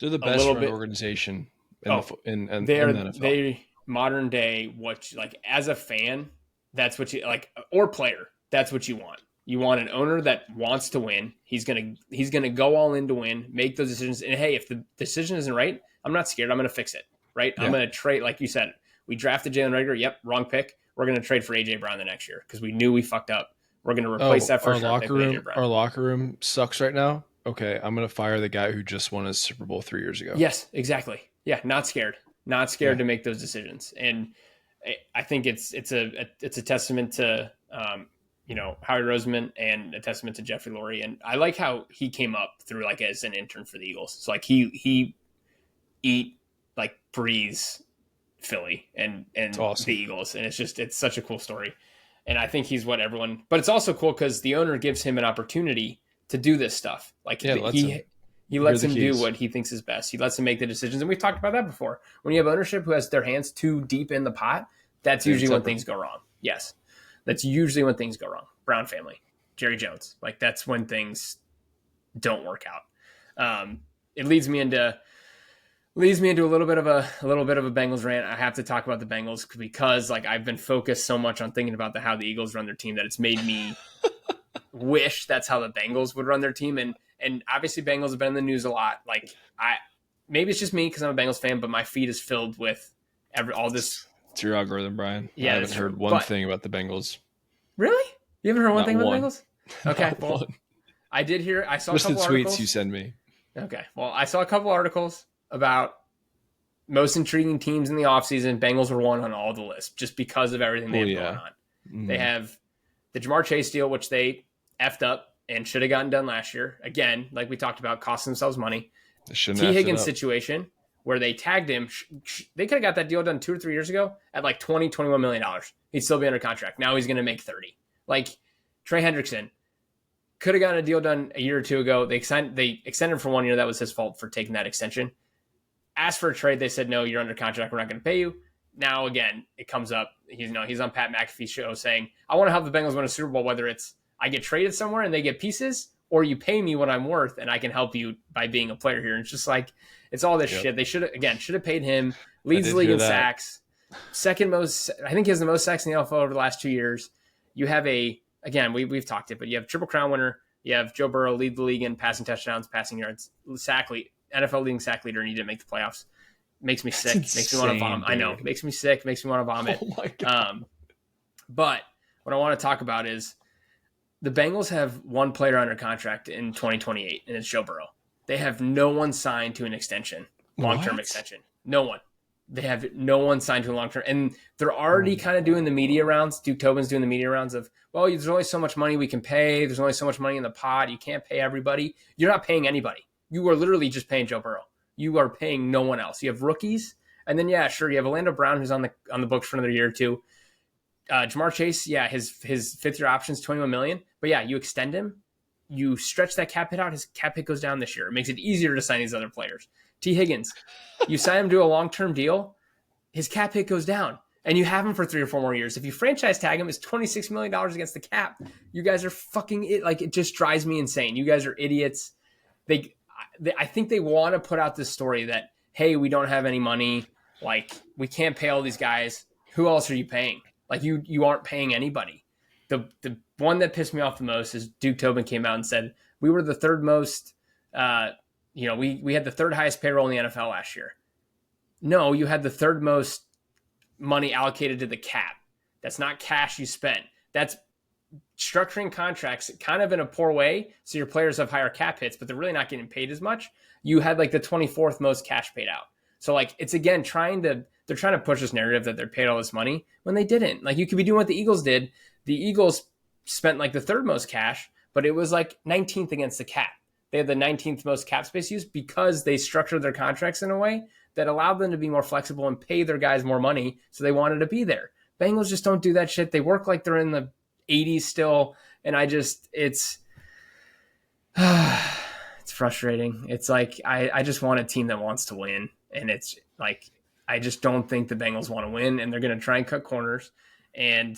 they're the best run organization in the NFL. They modern day, what like as a fan, that's what you like, or player, that's what you want. You want an owner that wants to win. He's gonna go all in to win, make those decisions. And hey, if the decision isn't right, I'm not scared. I'm gonna fix it. Right? Yeah. I'm gonna trade, like you said. We drafted Jalen Reagor. Yep, wrong pick. We're gonna trade for AJ Brown the next year because we knew we fucked up. We're going to replace that first round pick with AJ Brown. Our locker room sucks right now. Okay, I'm going to fire the guy who just won a Super Bowl 3 years ago. Yes, exactly. Yeah, not scared to make those decisions. And I think it's a testament to Howie Roseman and a testament to Jeffrey Lurie. And I like how he came up through like as an intern for the Eagles. So like he breathes Philly and awesome. The Eagles, and it's such a cool story. And I think he's what everyone. But it's also cool because the owner gives him an opportunity to do this stuff. Like he lets him do what he thinks is best. He lets him make the decisions. And we've talked about that before. When you have ownership who has their hands too deep in the pot, that's usually when things go wrong. Yes. That's usually when things go wrong. Brown family, Jerry Jones. Like that's when things don't work out. It leads me into a little bit of a Bengals rant. I have to talk about the Bengals because like I've been focused so much on thinking about how the Eagles run their team that it's made me wish that's how the Bengals would run their team. And obviously Bengals have been in the news a lot. Like maybe it's just me because I'm a Bengals fan, but my feed is filled with all this. It's your algorithm, Brian. Yeah, I haven't heard one thing about the Bengals. Really? You haven't heard one thing about the Bengals? Okay. Not well, one. I did hear. I saw just a couple the tweets articles. you send me. Okay. Well, I saw a couple articles about most intriguing teams in the offseason. Bengals were one on all the lists just because of everything they have going on. Mm-hmm. They have the Jamar Chase deal, which they effed up and should have gotten done last year. Again, like we talked about, cost themselves money. T. Higgins situation where they tagged him. They could have got that deal done 2 or 3 years ago at like $21 million. He'd still be under contract. Now he's going to make 30. Like Trey Hendrickson could have gotten a deal done a year or two ago. They extended for 1 year. That was his fault for taking that extension. Asked for a trade. They said, no, you're under contract. We're not going to pay you. Now, again, it comes up. He's on Pat McAfee's show saying, I want to help the Bengals win a Super Bowl, whether it's I get traded somewhere and they get pieces, or you pay me what I'm worth and I can help you by being a player here. And it's just like, it's all this shit. They should have paid him. Leads the league in sacks. Second most, I think he has the most sacks in the NFL over the last 2 years. You have we've talked it, but you have Triple Crown winner. You have Joe Burrow lead the league in passing touchdowns, passing yards, NFL leading sack leader, and he didn't make the playoffs. Makes me sick. Makes me want to vomit. Dude. I know. Makes me sick. Makes me want to vomit. Oh my God. But what I want to talk about is the Bengals have one player under contract in 2028, and it's Joe Burrow. They have no one signed to an extension, long-term extension. No one. They have no one signed to a long-term. And they're already kind of doing the media rounds. Duke Tobin's doing the media rounds of, well, there's only so much money we can pay. There's only so much money in the pot. You can't pay everybody. You're not paying anybody. You are literally just paying Joe Burrow. You are paying no one else. You have rookies. And then, yeah, sure, you have Orlando Brown, who's on the books for another year or two. Jamar Chase, yeah, his fifth-year option is $21 million. But, yeah, you extend him. You stretch that cap hit out. His cap hit goes down this year. It makes it easier to sign these other players. T. Higgins, you sign him to a long-term deal. His cap hit goes down. And you have him for 3 or 4 more years. If you franchise tag him, it's $26 million against the cap. You guys are fucking it. Like, it just drives me insane. You guys are idiots. I think they want to put out this story that, hey, we don't have any money. Like, we can't pay all these guys. Who else are you paying? Like, you aren't paying anybody. The one that pissed me off the most is Duke Tobin came out and said, we were the third most, we had the third highest payroll in the NFL last year. No, you had the third most money allocated to the cap. That's not cash you spent. That's structuring contracts kind of in a poor way. So your players have higher cap hits, but they're really not getting paid as much. You had like the 24th most cash paid out. So like, it's again, they're trying to push this narrative that they're paid all this money when they didn't. Like, you could be doing what the Eagles did. The Eagles spent like the third most cash, but it was like 19th against the cap. They had the 19th most cap space used because they structured their contracts in a way that allowed them to be more flexible and pay their guys more money. So they wanted to be there. Bengals just don't do that shit. They work like they're in the 80s still. And it's frustrating. It's like, I just want a team that wants to win. And it's like, I just don't think the Bengals want to win, and they're going to try and cut corners. And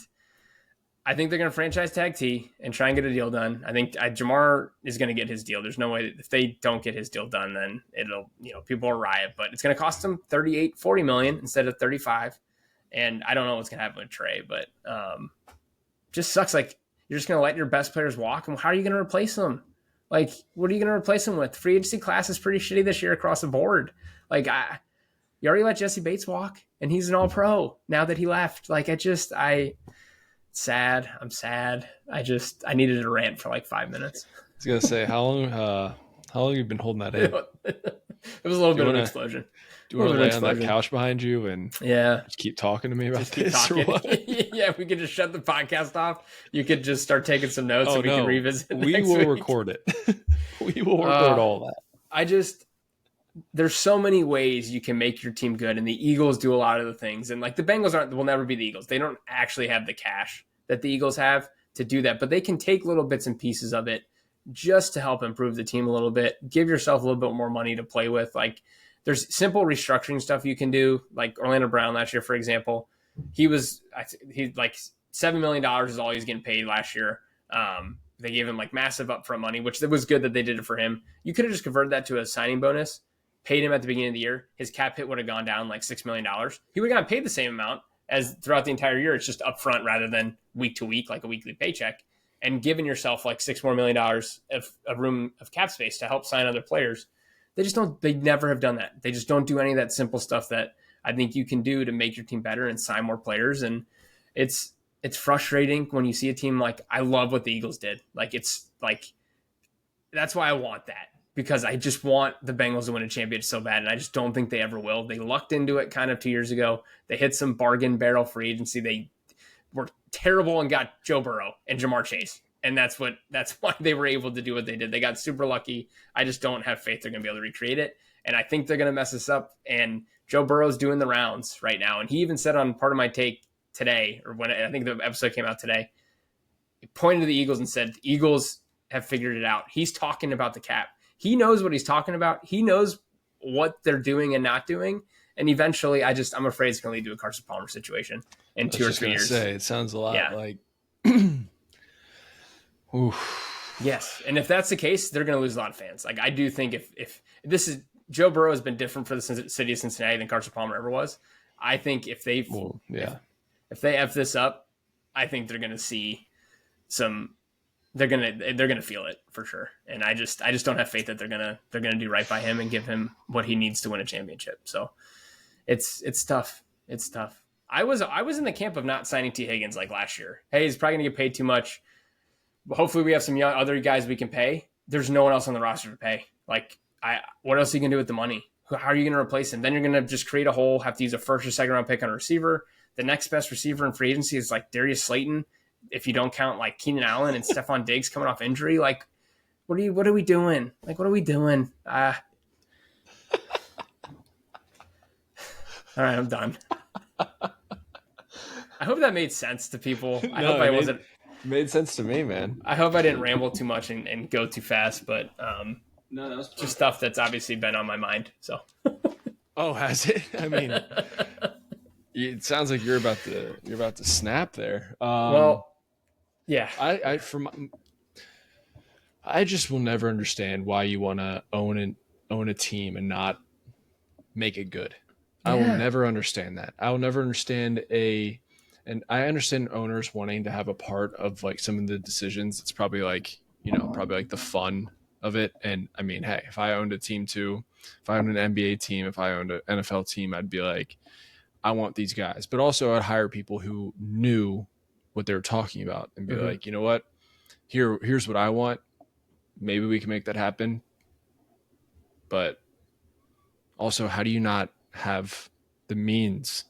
I think they're going to franchise tag T and try and get a deal done. I think Jamar is going to get his deal. There's no way that if they don't get his deal done, then it'll, people will riot, but it's going to cost them $40 million instead of 35. And I don't know what's going to happen with Trey, but just sucks. Like, you're just going to let your best players walk. And how are you going to replace them? Like, what are you going to replace them with? Free agency class is pretty shitty this year across the board. Like, you already let Jesse Bates walk, and he's an all-pro now that he left. Like, it's sad. I'm sad. I needed a rant for like 5 minutes. I was gonna say, how long have you been holding that in? It was a little bit of an explosion. Do you want to lay on that couch behind you and just keep talking to me about this? Or what? Yeah, we could just shut the podcast off. You could just start taking some notes and we can revisit. We will record it. We will record all that. There's so many ways you can make your team good, and the Eagles do a lot of the things. And like the Bengals will never be the Eagles. They don't actually have the cash that the Eagles have to do that, but they can take little bits and pieces of it just to help improve the team a little bit. Give yourself a little bit more money to play with. Like there's simple restructuring stuff you can do. Like Orlando Brown last year, for example, he like $7 million is all he's getting paid last year. They gave him like massive upfront money, which it was good that they did it for him. You could have just converted that to a signing bonus, paid him at the beginning of the year. His cap hit would have gone down like $6 million. He would have gotten paid the same amount as throughout the entire year. It's just upfront rather than week to week, like a weekly paycheck, and giving yourself like $6 more million of a room of cap space to help sign other players. They never have done that. They just don't do any of that simple stuff that I think you can do to make your team better and sign more players. And it's frustrating when you see a team like, I love what the Eagles did. Like, it's like, that's why I want that, because I just want the Bengals to win a championship so bad. And I just don't think they ever will. They lucked into it kind of 2 years ago. They hit some bargain barrel free agency. They were terrible and got Joe Burrow and Jamar Chase. And that's why they were able to do what they did. They got super lucky. I just don't have faith they're going to be able to recreate it. And I think they're going to mess this up. And Joe Burrow's doing the rounds right now. And he even said on part of my take today, or when I think the episode came out today, he pointed to the Eagles and said, the Eagles have figured it out. He's talking about the cap. He knows what he's talking about. He knows what they're doing and not doing. And eventually, I'm afraid it's going to lead to a Carson Palmer situation in 2 or 3 years. It sounds a lot like... Oof. Yes. And if that's the case, they're going to lose a lot of fans. Like, I do think if this is, Joe Burrow has been different for the city of Cincinnati than Carson Palmer ever was. I think if they F this up, I think they're going to see they're going to feel it for sure. And I just don't have faith that they're going to do right by him and give him what he needs to win a championship. So it's tough. It's tough. I was in the camp of not signing T. Higgins like last year. Hey, he's probably going to get paid too much. Hopefully we have some other guys we can pay. There's no one else on the roster to pay. Like, what else are you going to do with the money? How are you going to replace him? Then you're going to just create a hole, have to use a first or second round pick on a receiver. The next best receiver in free agency is like Darius Slayton. If you don't count like Keenan Allen and Stephon Diggs coming off injury, like what are we doing? Like, what are we doing? All right, I'm done. I hope that made sense to people. I hope I wasn't. Made sense to me, man. I hope I didn't ramble too much and go too fast, but no, that was just stuff that's obviously been on my mind. So, oh, has it? I mean, it sounds like you're about to snap there. Well, yeah. I just will never understand why you want to own a team and not make it good. Yeah. I will never understand that. I will never understand and I understand owners wanting to have a part of like some of the decisions. It's probably like, the fun of it. And I mean, hey, if I owned a team too, if I owned an NBA team, if I owned an NFL team, I'd be like, I want these guys. But also I'd hire people who knew what they were talking about and be like, you know what? Here's what I want. Maybe we can make that happen. But also, how do you not have the means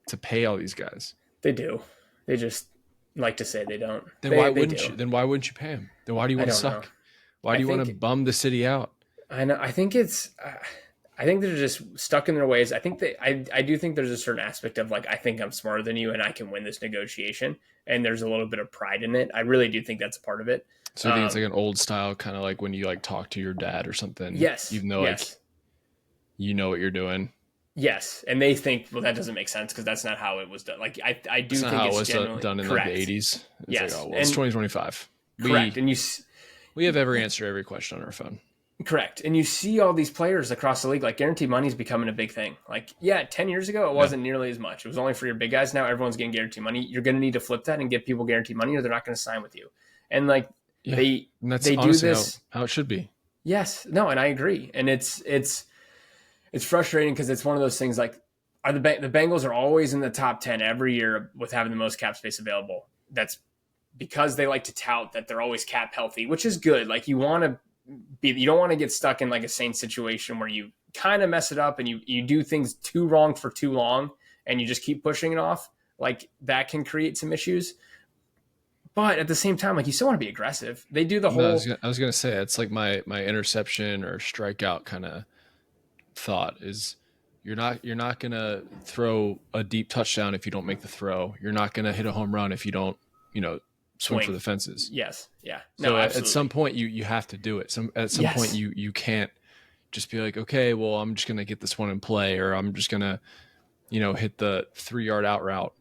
to pay all these guys? They do. They just like to say they don't. Then why wouldn't you? Then why wouldn't you pay them? Then why do you want to suck? Know. Why do you want to bum the city out? I know. I think they're just stuck in their ways. I think I do think there's a certain aspect of like, I think I'm smarter than you and I can win this negotiation. And there's a little bit of pride in it. I really do think that's a part of it. So I think it's like an old style, kind of like when you like talk to your dad or something. Yes. Even though like you know what you're doing. Yes, and they think, well, that doesn't make sense because that's not how it was done. Like I do think how it's it was done in like the 80s. It's yes, like, it's 2025. Correct, and we have every answer to every question on our phone. Correct, and you see all these players across the league. Like guaranteed money is becoming a big thing. Like 10 years ago, it wasn't nearly as much. It was only for your big guys. Now everyone's getting guaranteed money. You're going to need to flip that and give people guaranteed money, or they're not going to sign with you. And like they do this how it should be. Yes, no, and I agree, and it's frustrating because it's one of those things like the Bengals are always in the top 10 every year with having the most cap space available. that's because they like to tout that they're always cap healthy, which is good. Like you don't want to get stuck in like a same situation where you kind of mess it up and you do things too wrong for too long and you just keep pushing it off. Like that can create some issues. But at the same time, like you still want to be aggressive. They do the whole. I was gonna say it's like my interception or strikeout kind of thought is you're not gonna throw a deep touchdown if you don't make the throw. You're not gonna hit a home run if you don't swing for the fences. Yes, yeah. No, No, at some point you have to do it. At some point you can't just be like, okay, well I'm just gonna get this one in play, or I'm just gonna hit the 3-yard out route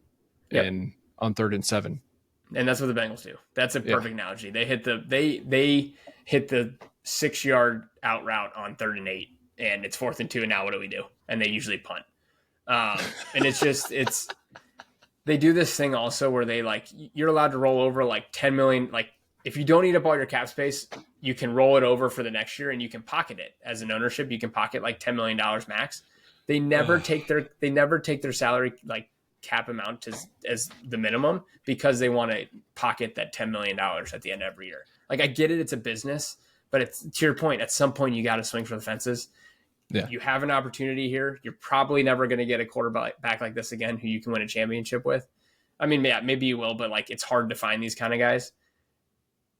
and on 3rd and 7. And that's what the Bengals do. That's a perfect analogy. They hit the 6-yard out route on 3rd and 8, and it's 4th and 2. And now what do we do? And they usually punt. And it's they do this thing also where they like you're allowed to roll over like 10 million. Like if you don't eat up all your cap space, you can roll it over for the next year and you can pocket it as an ownership. You can pocket like $10 million max. They never take their salary like cap amount as the minimum because they want to pocket that $10 million at the end of every year. Like I get it. It's a business, but it's to your point, at some point you got to swing for the fences. Yeah. You have an opportunity here. You're probably never going to get a quarterback back like this again, who you can win a championship with. I mean, yeah, maybe you will, but like, it's hard to find these kind of guys.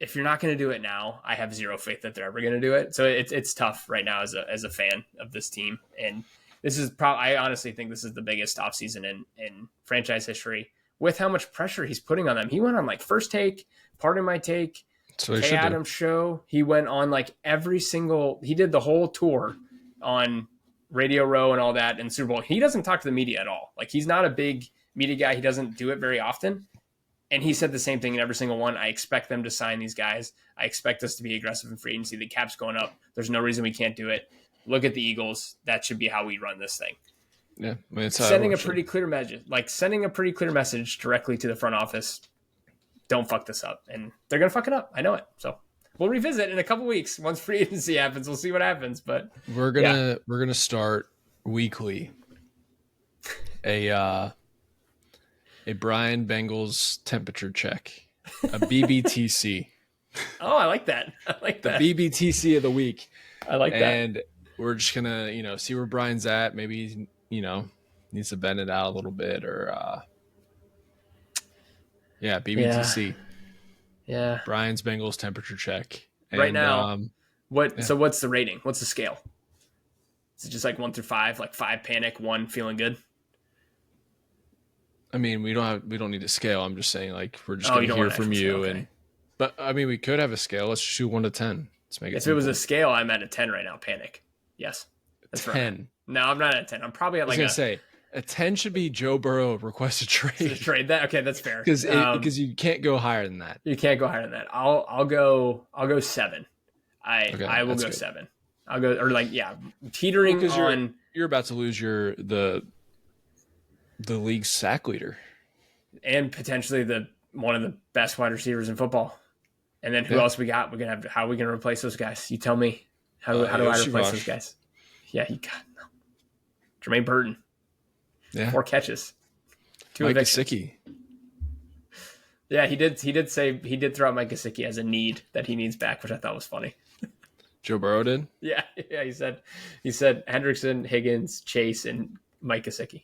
If you're not going to do it now, I have zero faith that they're ever going to do it. So it's tough right now as a fan of this team. And this is I honestly think this is the biggest offseason in franchise history with how much pressure he's putting on them. He went on like First Take, Pardon My Take, Kay Adams Show. He went on like he did the whole tour on Radio Row and all that in Super Bowl. He doesn't talk to the media at all. Like he's not a big media guy. He doesn't do it very often. And he said the same thing in every single one. I expect them to sign these guys. I expect us to be aggressive in free agency. The cap's going up. There's no reason we can't do it. Look at the Eagles. That should be how we run this thing. Yeah, I mean, it's sending a pretty clear message directly to the front office. Don't fuck this up, and they're gonna fuck it up. I know it. So we'll revisit in a couple weeks once free agency happens. We'll see what happens. But we're gonna start weekly a Brian Bengals temperature check, a BBTC. Oh, I like that. I like that. The BBTC of the week. I like that. And we're just gonna, see where Brian's at. Maybe needs to bend it out a little bit, or BBTC. Yeah. Brian's Bengals temperature check. And, right now, So what's the rating? What's the scale? Is it just like 1 through 5? Like 5 panic, 1 feeling good? I mean, we don't need a scale. I'm just saying, like, we're just gonna hear from you. Okay. But I mean, we could have a scale. Let's just do 1 to 10. Let's make it. If it was a scale, I'm at a 10 right now. Panic. Yes. That's 10. Right. No, I'm not at a 10. I'm probably at like a 10 should be Joe Burrow request a trade. Trade that? Okay, that's fair. Because you can't go higher than that. You can't go higher than that. I'll go 7. I will go good. 7. I'll go teetering because you're about to lose the league's sack leader and potentially one of the best wide receivers in football. And then who else we got? We're gonna have. How are we gonna replace those guys? You tell me. How do I replace those guys? Yeah, Jermaine Burton. Yeah, 4 catches. 2 Mike Gesicki. Yeah, he did throw out Mike Gesicki as a need that he needs back, which I thought was funny. Joe Burrow did? Yeah, he said Hendrickson, Higgins, Chase, and Mike Gesicki.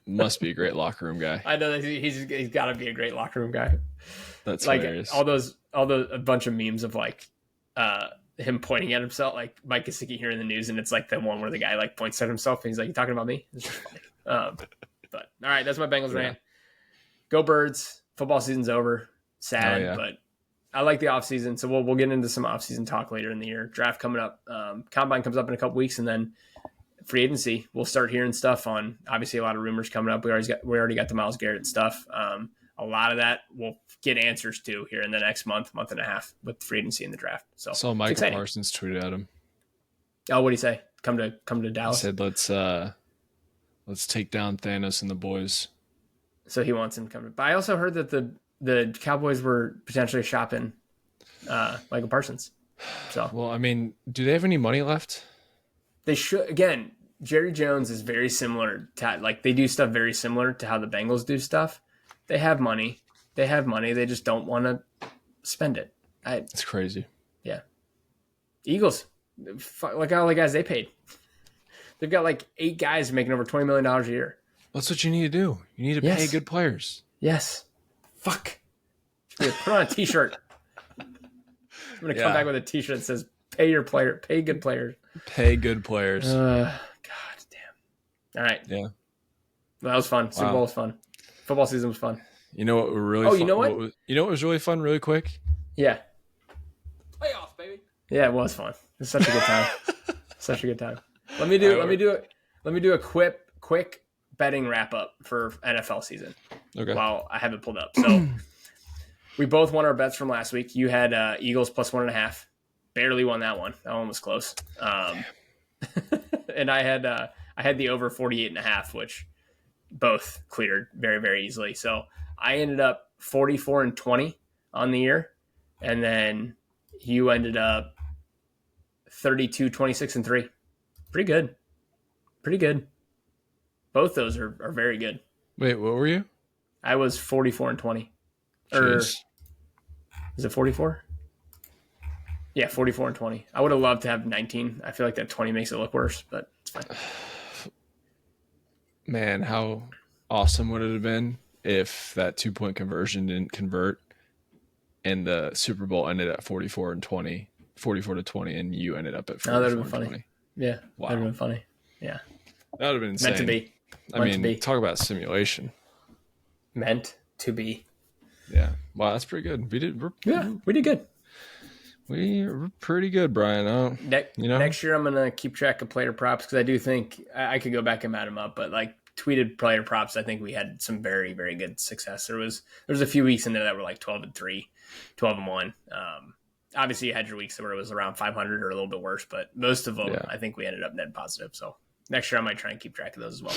Must be a great locker room guy. I know that he's got to be a great locker room guy. That's like hilarious. A bunch of memes of like him pointing at himself, like Mike Gesicki here in the news, and it's like the one where the guy like points at himself and he's like, "You talking about me?" It's just funny. But all right, that's my Bengals rant. Go Birds! Football season's over. Sad, but I like the offseason. So we'll get into some offseason talk later in the year. Draft coming up. Combine comes up in a couple weeks, and then free agency. We'll start hearing stuff on. Obviously, a lot of rumors coming up. We already got the Myles Garrett stuff. A lot of that we'll get answers to here in the next month and a half with free agency and the draft. So I saw Michael Parsons tweeted at him. Oh, what did he say? Come to Dallas. He said let's take down Thanos and the boys. So he wants him to come to. But I also heard that the Cowboys were potentially shopping Michael Parsons. So well, I mean, do they have any money left? They should. Again, Jerry Jones is very similar to, like, they do stuff very similar to how the Bengals do stuff. They have money. They have money. They just don't want to spend it. It's crazy. Yeah. Eagles, look at all the guys they paid. They've got like 8 guys making over $20 million a year. That's what you need to do. You need to pay good players. Yes. Fuck. Put on a T-shirt. I'm going to come back with a T-shirt that says, pay good players. Pay good players. God damn. All right. Yeah. Well, that was fun. Super Bowl was fun. Football season was fun. You know what were really fun? You know what? You know what was really fun really quick? Yeah. Playoffs, baby. Yeah, it was fun. It was such a good time. Such a good time. Let me do a quick betting wrap up for NFL season. Okay. While I have it pulled up. So we both won our bets from last week. You had Eagles plus 1.5. Barely won that one. That one was close. And I had the over 48.5, which both cleared very, very easily. So I ended up 44-20 on the year, and then you ended up 32-26-3. Pretty good. Both those are very good. Wait, what were you? I was 44-20. Or Jeez. is it 44? Yeah, 44-20. I would have loved to have 19. I feel like that 20 makes it look worse, but it's fine. Man, how awesome would it have been if that 2-point conversion didn't convert and the Super Bowl ended at 44-20, and you ended up at 44-20. Oh, that would have been funny. Yeah, wow. that would have been funny. Yeah. That would have been insane. Meant to be. I mean, talk about simulation. Meant to be. Yeah. Wow, that's pretty good. We did good. We're pretty good, Brian. Next year, I'm gonna keep track of player props because I do think I could go back and add them up. But like tweeted player props, I think we had some very, very good success. There was a few weeks in there that were like 12-3, 12-1. Obviously, you had your weeks where it was around 500 or a little bit worse, but most of them, I think we ended up net positive. So next year, I might try and keep track of those as well.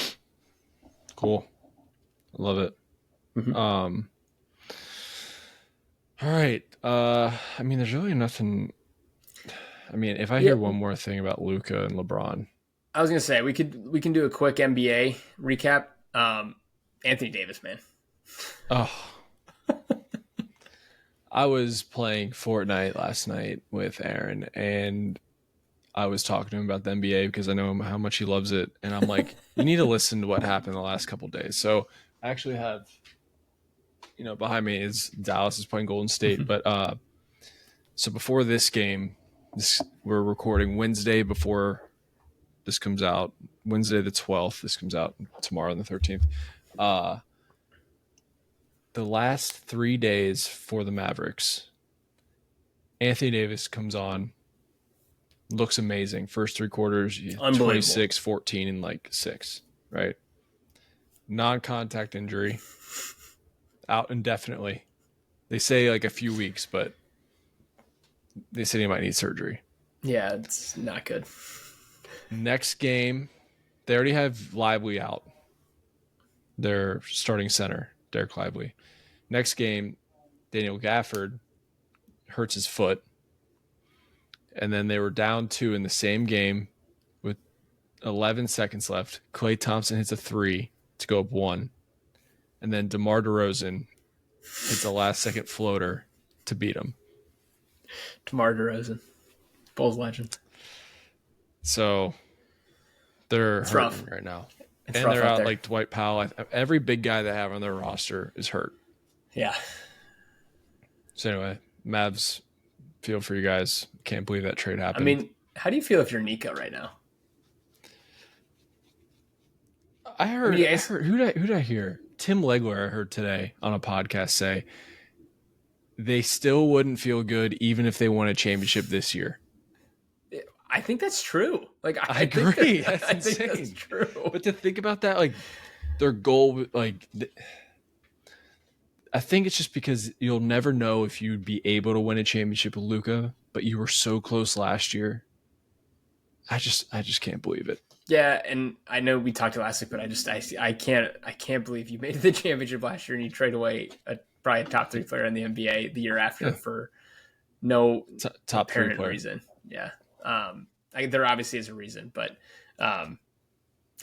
Cool, I love it. Mm-hmm. All right. I mean, there's really nothing. I mean, if I hear one more thing about Luka and LeBron, I was gonna say we can do a quick NBA recap. Anthony Davis, man. Oh, I was playing Fortnite last night with Aaron, and I was talking to him about the NBA because I know how much he loves it, and I'm like, you need to listen to what happened the last couple of days. So I actually have. Behind me is Dallas is playing Golden State. But so before this game, we're recording Wednesday before this comes out. Wednesday the 12th. This comes out tomorrow on the 13th. The last 3 days for the Mavericks, Anthony Davis comes on, looks amazing. First 3 quarters, 26, 14, and like 6, right? Non-contact injury. Out indefinitely. They say like a few weeks, but they said he might need surgery. Yeah, it's not good. Next game, they already have Lively out. Their starting center, Derek Lively. Next game, Daniel Gafford hurts his foot. And then they were down 2 in the same game with 11 seconds left. Klay Thompson hits a 3 to go up 1. And then DeMar DeRozan hits a last-second floater to beat him. DeMar DeRozan, Bulls legend. So they're hurting rough right now. And they're out like Dwight Powell. Every big guy they have on their roster is hurt. Yeah. So anyway, Mavs, feel for you guys. Can't believe that trade happened. I mean, how do you feel if you're Nico right now? I heard who did I hear? Tim Legler, I heard today on a podcast say they still wouldn't feel good even if they won a championship this year. I think that's true. Like I agree. I think that's true. But to think about that, like their goal, like I think it's just because you'll never know if you'd be able to win a championship with Luka, but you were so close last year. I just can't believe it. Yeah, and I know we talked last week, but I can't believe you made the championship last year and you trade away probably a top 3 player in the NBA the year after for no top 3 player reason. Yeah, there obviously is a reason, but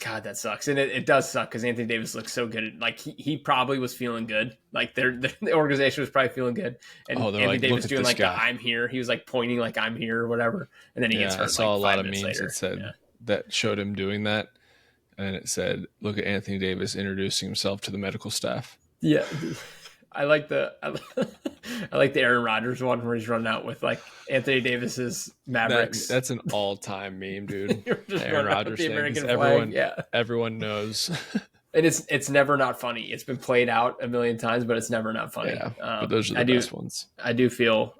God, that sucks. And it does suck because Anthony Davis looks so good. Like, he probably was feeling good. Like, the organization was probably feeling good. And Anthony like, Davis doing like guy. the I'm here. He was like pointing like I'm here or whatever. And then he gets hurt. I saw like, a lot of 5 minutes memes later. that said that showed him doing that. And it said, look at Anthony Davis introducing himself to the medical staff. Yeah. I like the Aaron Rodgers one where he's running out with like Anthony Davis's Mavericks. That's an all-time meme, dude. Just Aaron Rodgers thing. Everyone knows. And it's never not funny. It's been played out a million times, but it's never not funny. Yeah, but those are the best ones. I do feel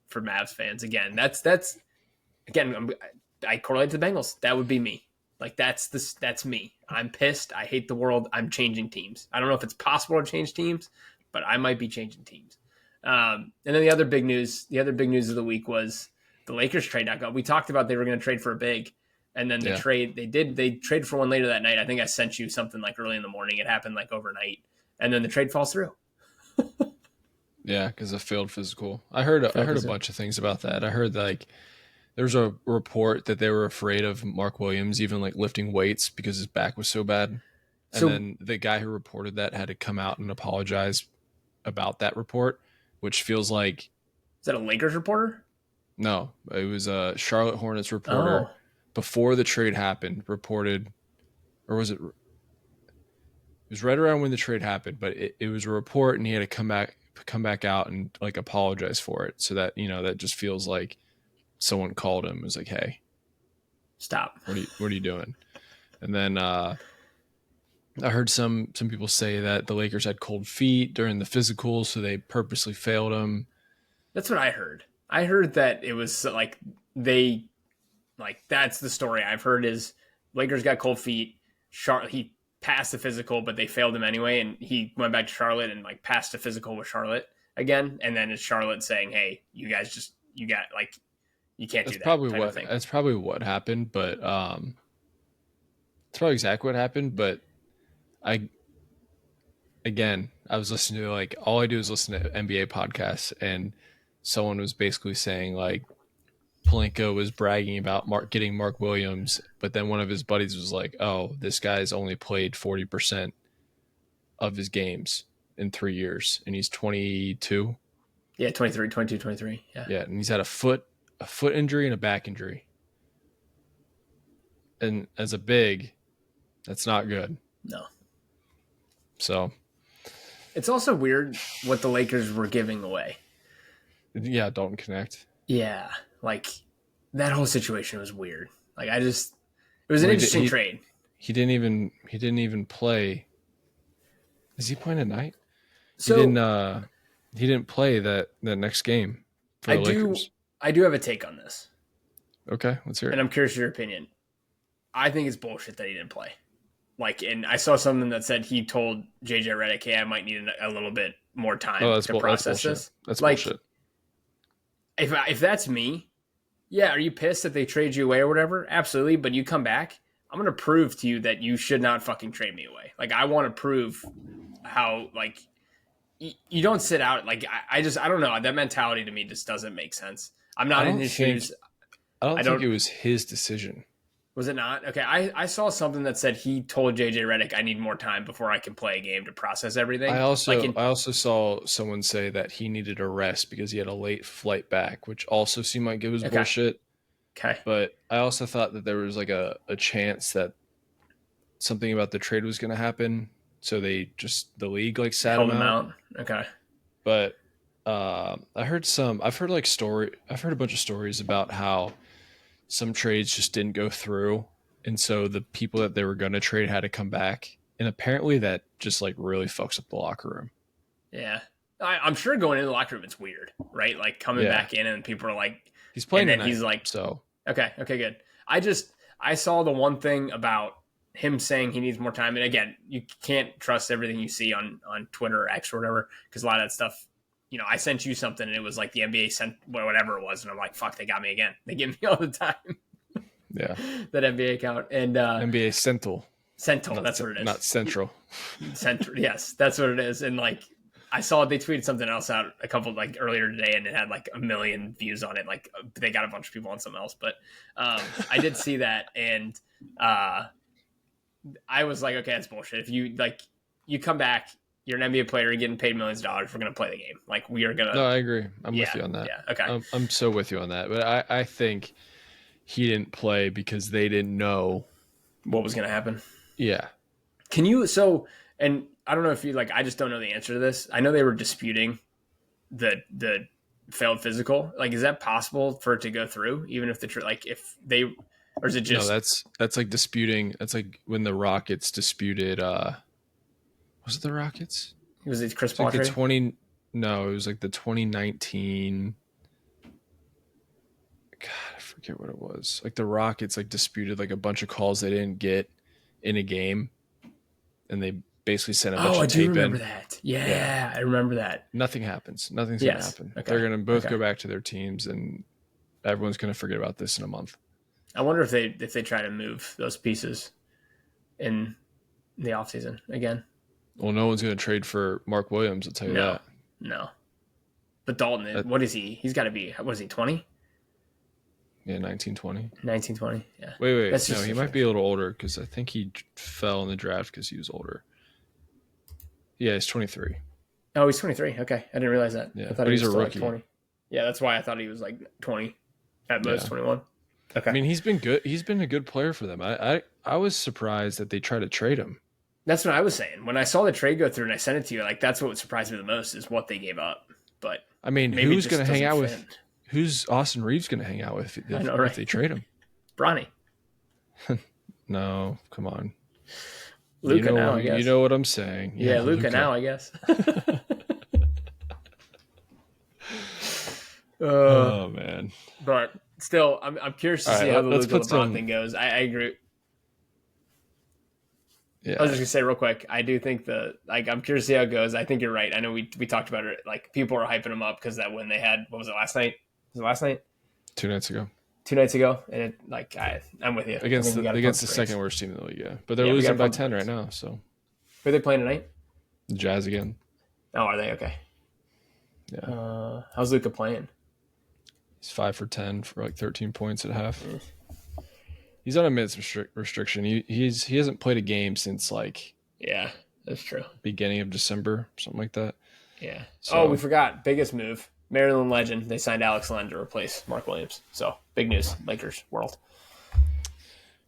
for Mavs fans again. That's again. I correlate to the Bengals. That would be me. Like that's me. I'm pissed. I hate the world. I'm changing teams. I don't know if it's possible to change teams, but I might be changing teams. And then the other big news of the week was the Lakers trade not go. We talked about they were going to trade for a big, and then they traded for one later that night. I think I sent you something like early in the morning. It happened like overnight, and then the trade falls through. Yeah, because of failed physical. I heard a bunch of things about that. I heard like there's a report that they were afraid of Mark Williams even like lifting weights because his back was so bad. And then the guy who reported that had to come out and apologize about that report, which feels like... Is that a Lakers reporter? No, it was a Charlotte Hornets reporter before the trade happened reported, or was it... It was right around when the trade happened, but it was a report and he had to come back out and like apologize for it. So that, that just feels like someone called him and was like, hey, stop. What are you doing? And then I heard some people say that the Lakers had cold feet during the physical, so they purposely failed him. That's what I heard. I heard that it was like that's the story I've heard is Lakers got cold feet. He passed the physical, but they failed him anyway, and he went back to Charlotte and like passed the physical with Charlotte again. And then it's Charlotte saying, hey, you guys you can't do that. That's probably what happened, but it's probably exactly what happened. But I was listening to like all I do is listen to NBA podcasts, and someone was basically saying like Pelinka was bragging about getting Mark Williams, but then one of his buddies was like, "Oh, this guy's only played 40% of his games in 3 years, and he's 22." Yeah, 23. Yeah, and he's had a foot injury and a back injury. And as a big, that's not good. No. So. It's also weird what the Lakers were giving away. Yeah, Dalton Connect. Yeah, like that whole situation was weird. Like it was an interesting trade. He didn't even play. Is he playing tonight? So he didn't play that next game for the Lakers. I do have a take on this. Okay, let's hear it. And I'm curious your opinion. I think it's bullshit that he didn't play. Like, and I saw something that said he told JJ Redick, "Hey, I might need a little bit more time to process this." That's like, bullshit. If that's me, yeah, are you pissed that they trade you away or whatever? Absolutely, but you come back, I'm gonna prove to you that you should not fucking trade me away. Like, I want to prove how like you don't sit out. Like, I don't know. That mentality to me just doesn't make sense. I'm not in his shoes. I don't think it was his decision. Was it not? Okay, I saw something that said he told JJ Redick, "I need more time before I can play a game to process everything." I also saw someone say that he needed a rest because he had a late flight back, which also seemed like it was bullshit. Okay. But I also thought that there was like a chance that something about the trade was going to happen, so the league like sat him out. Okay. But I've heard a bunch of stories about how some trades just didn't go through, and so the people that they were going to trade had to come back, and apparently that just like really fucks up the locker room. Yeah, I'm sure going into the locker room it's weird, right? Like coming back in and people are like, he's playing, and then he's like, so okay, good. I saw the one thing about him saying he needs more time, and again, you can't trust everything you see on Twitter or X or whatever, because a lot of that stuff. I sent you something and it was like the NBA sent whatever it was. And I'm like, fuck, they got me again. They give me all the time. Yeah. That NBA account. And NBA Central. That's what it is. Not Central. Central. Yes, that's what it is. And like, I saw they tweeted something else out a couple like earlier today and it had like 1 million views on it. Like they got a bunch of people on something else. But I did see that. And I was like, okay, that's bullshit. If you come back, you're an NBA player, you're getting paid millions of dollars. We're gonna play the game. Like we are gonna. No, I agree. I'm with you on that. Yeah. Okay. I'm so with you on that. But I think he didn't play because they didn't know what was gonna happen. Yeah. Can you and I don't know if you I just don't know the answer to this. I know they were disputing the failed physical. Like, is that possible for it to go through, even if if they, or is it just? No, that's like disputing. That's like when the Rockets disputed. Was it the Rockets? Was it Chris Paul? Like the 20. No, it was like the 2019. God, I forget what it was. Like the Rockets disputed a bunch of calls they didn't get in a game, and they basically sent a bunch of tape in. I do remember that. Yeah, I remember that. Nothing happens. Nothing's going to happen. Okay. They're going to both go back to their teams, and everyone's going to forget about this in a month. I wonder if they try to move those pieces in the offseason again. Well, no one's going to trade for Mark Williams, I'll tell you that. No. But Dalton, what is he? He's got to be, what is he, 20? Yeah, 1920. 1920, yeah. Wait. No, he might be a little older because I think he fell in the draft because he was older. Yeah, he's 23. Oh, he's 23. Okay. I didn't realize that. Yeah, I thought but he was he's a still rookie. 20. Yeah, that's why I thought he was 20, at most 21. Okay. I mean, he's been good. He's been a good player for them. I was surprised that they tried to trade him. That's what I was saying. When I saw the trade go through and I sent it to you, that's what surprised me the most is what they gave up. But I mean, who's going to hang out with? Who's Austin Reeves going to hang out with if they trade him? Bronny. No, come on. Luka now, I guess. You know what I'm saying. Yeah, Luka now, I guess. Oh, man. But still, I'm curious to see how the Luka LeBron thing goes. I agree. Yeah. I was just going to say real quick, I do think I'm curious to see how it goes. I think you're right. I know we talked about it. People are hyping him up because that win they had, what was it, last night? Was it last night? 2 nights ago. 2 nights ago, and I'm with you. Against the second worst team in the league, yeah. But they're losing by 10 right now, so. Who are they playing tonight? The Jazz again. Oh, are they? Okay. Yeah. How's Luka playing? He's 5 for 10 for 13 points at half. He's on a minutes restriction. He hasn't played a game since yeah, that's true. Beginning of December, something like that. Yeah. So, we forgot biggest move. Maryland legend. They signed Alex Len to replace Mark Williams. So big news, Lakers world.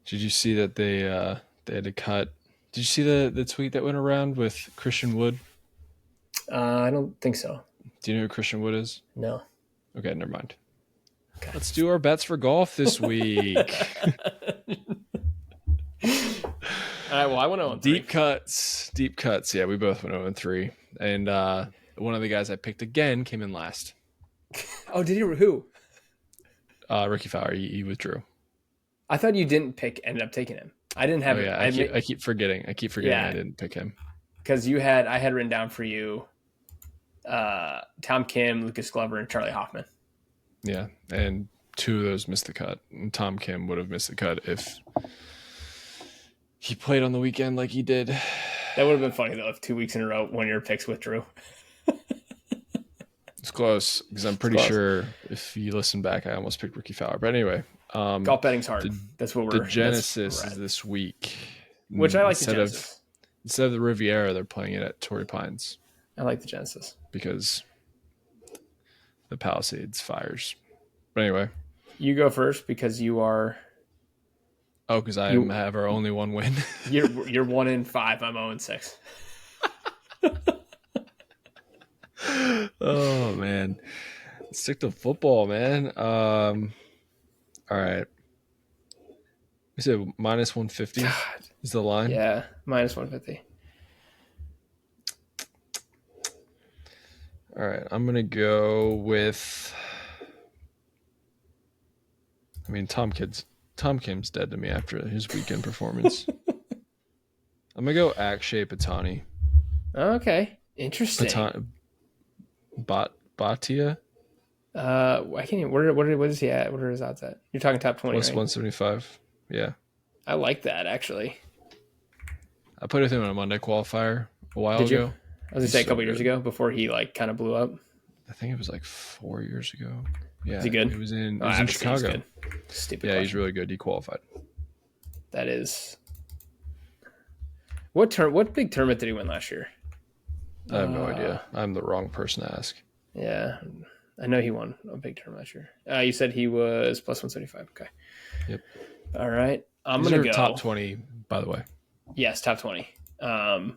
Did you see that they had to cut? Did you see the tweet that went around with Christian Wood? I don't think so. Do you know who Christian Wood is? No. Okay, never mind. Okay. Let's do our bets for golf this week. All right, well, I went 0-3. Deep cuts. Yeah, we both went 0-3. And one of the guys I picked again came in last. Oh, did he? Who? Ricky Fowler. He withdrew. I thought you didn't ended up taking him. I didn't have it. Yeah, I keep forgetting. I didn't pick him. Because I had written down for you Tom Kim, Lucas Glover, and Charlie Hoffman. Yeah, and 2 of those missed the cut. And Tom Kim would have missed the cut if he played on the weekend like he did. That would have been funny, though, if 2 weeks in a row, one of your picks withdrew. It's close, because I'm pretty sure if you listen back, I almost picked Ricky Fowler. But anyway. Golf betting's hard. That's what we're... The Genesis is this week. Which I like the Genesis. Instead of the Riviera, they're playing it at Torrey Pines. I like the Genesis. Because the Palisades fires. But anyway. You go first because you are... Oh, because I have our only one win. You're 1-5. I'm 0-6. Oh, man. Let's stick to football, man. All right. We said minus 150 is the line? Yeah, minus 150. All right. I'm going to go with... I mean, Tom Kim's dead to me after his weekend performance. I'm going to go Akshay Patani. Okay. Interesting. Bhatia? I can't even. What is he at? What are his odds at? You're talking top 20, Plus right? 175. Yeah. I like that, actually. I played with him in a Monday qualifier a while Did you? ago. I was going to say a couple years ago before he kind of blew up. I think it was 4 years ago. Yeah. Is he good? It was in Chicago. Stupid Yeah, question. he's really good. He qualified. That is What big tournament did he win last year? I have no idea. I'm the wrong person to ask. Yeah, I know he won a big tournament last year. You said he was plus 175. Okay. Yep. All right. I'm These gonna are go top 20, by the way. Yes, top 20. I'm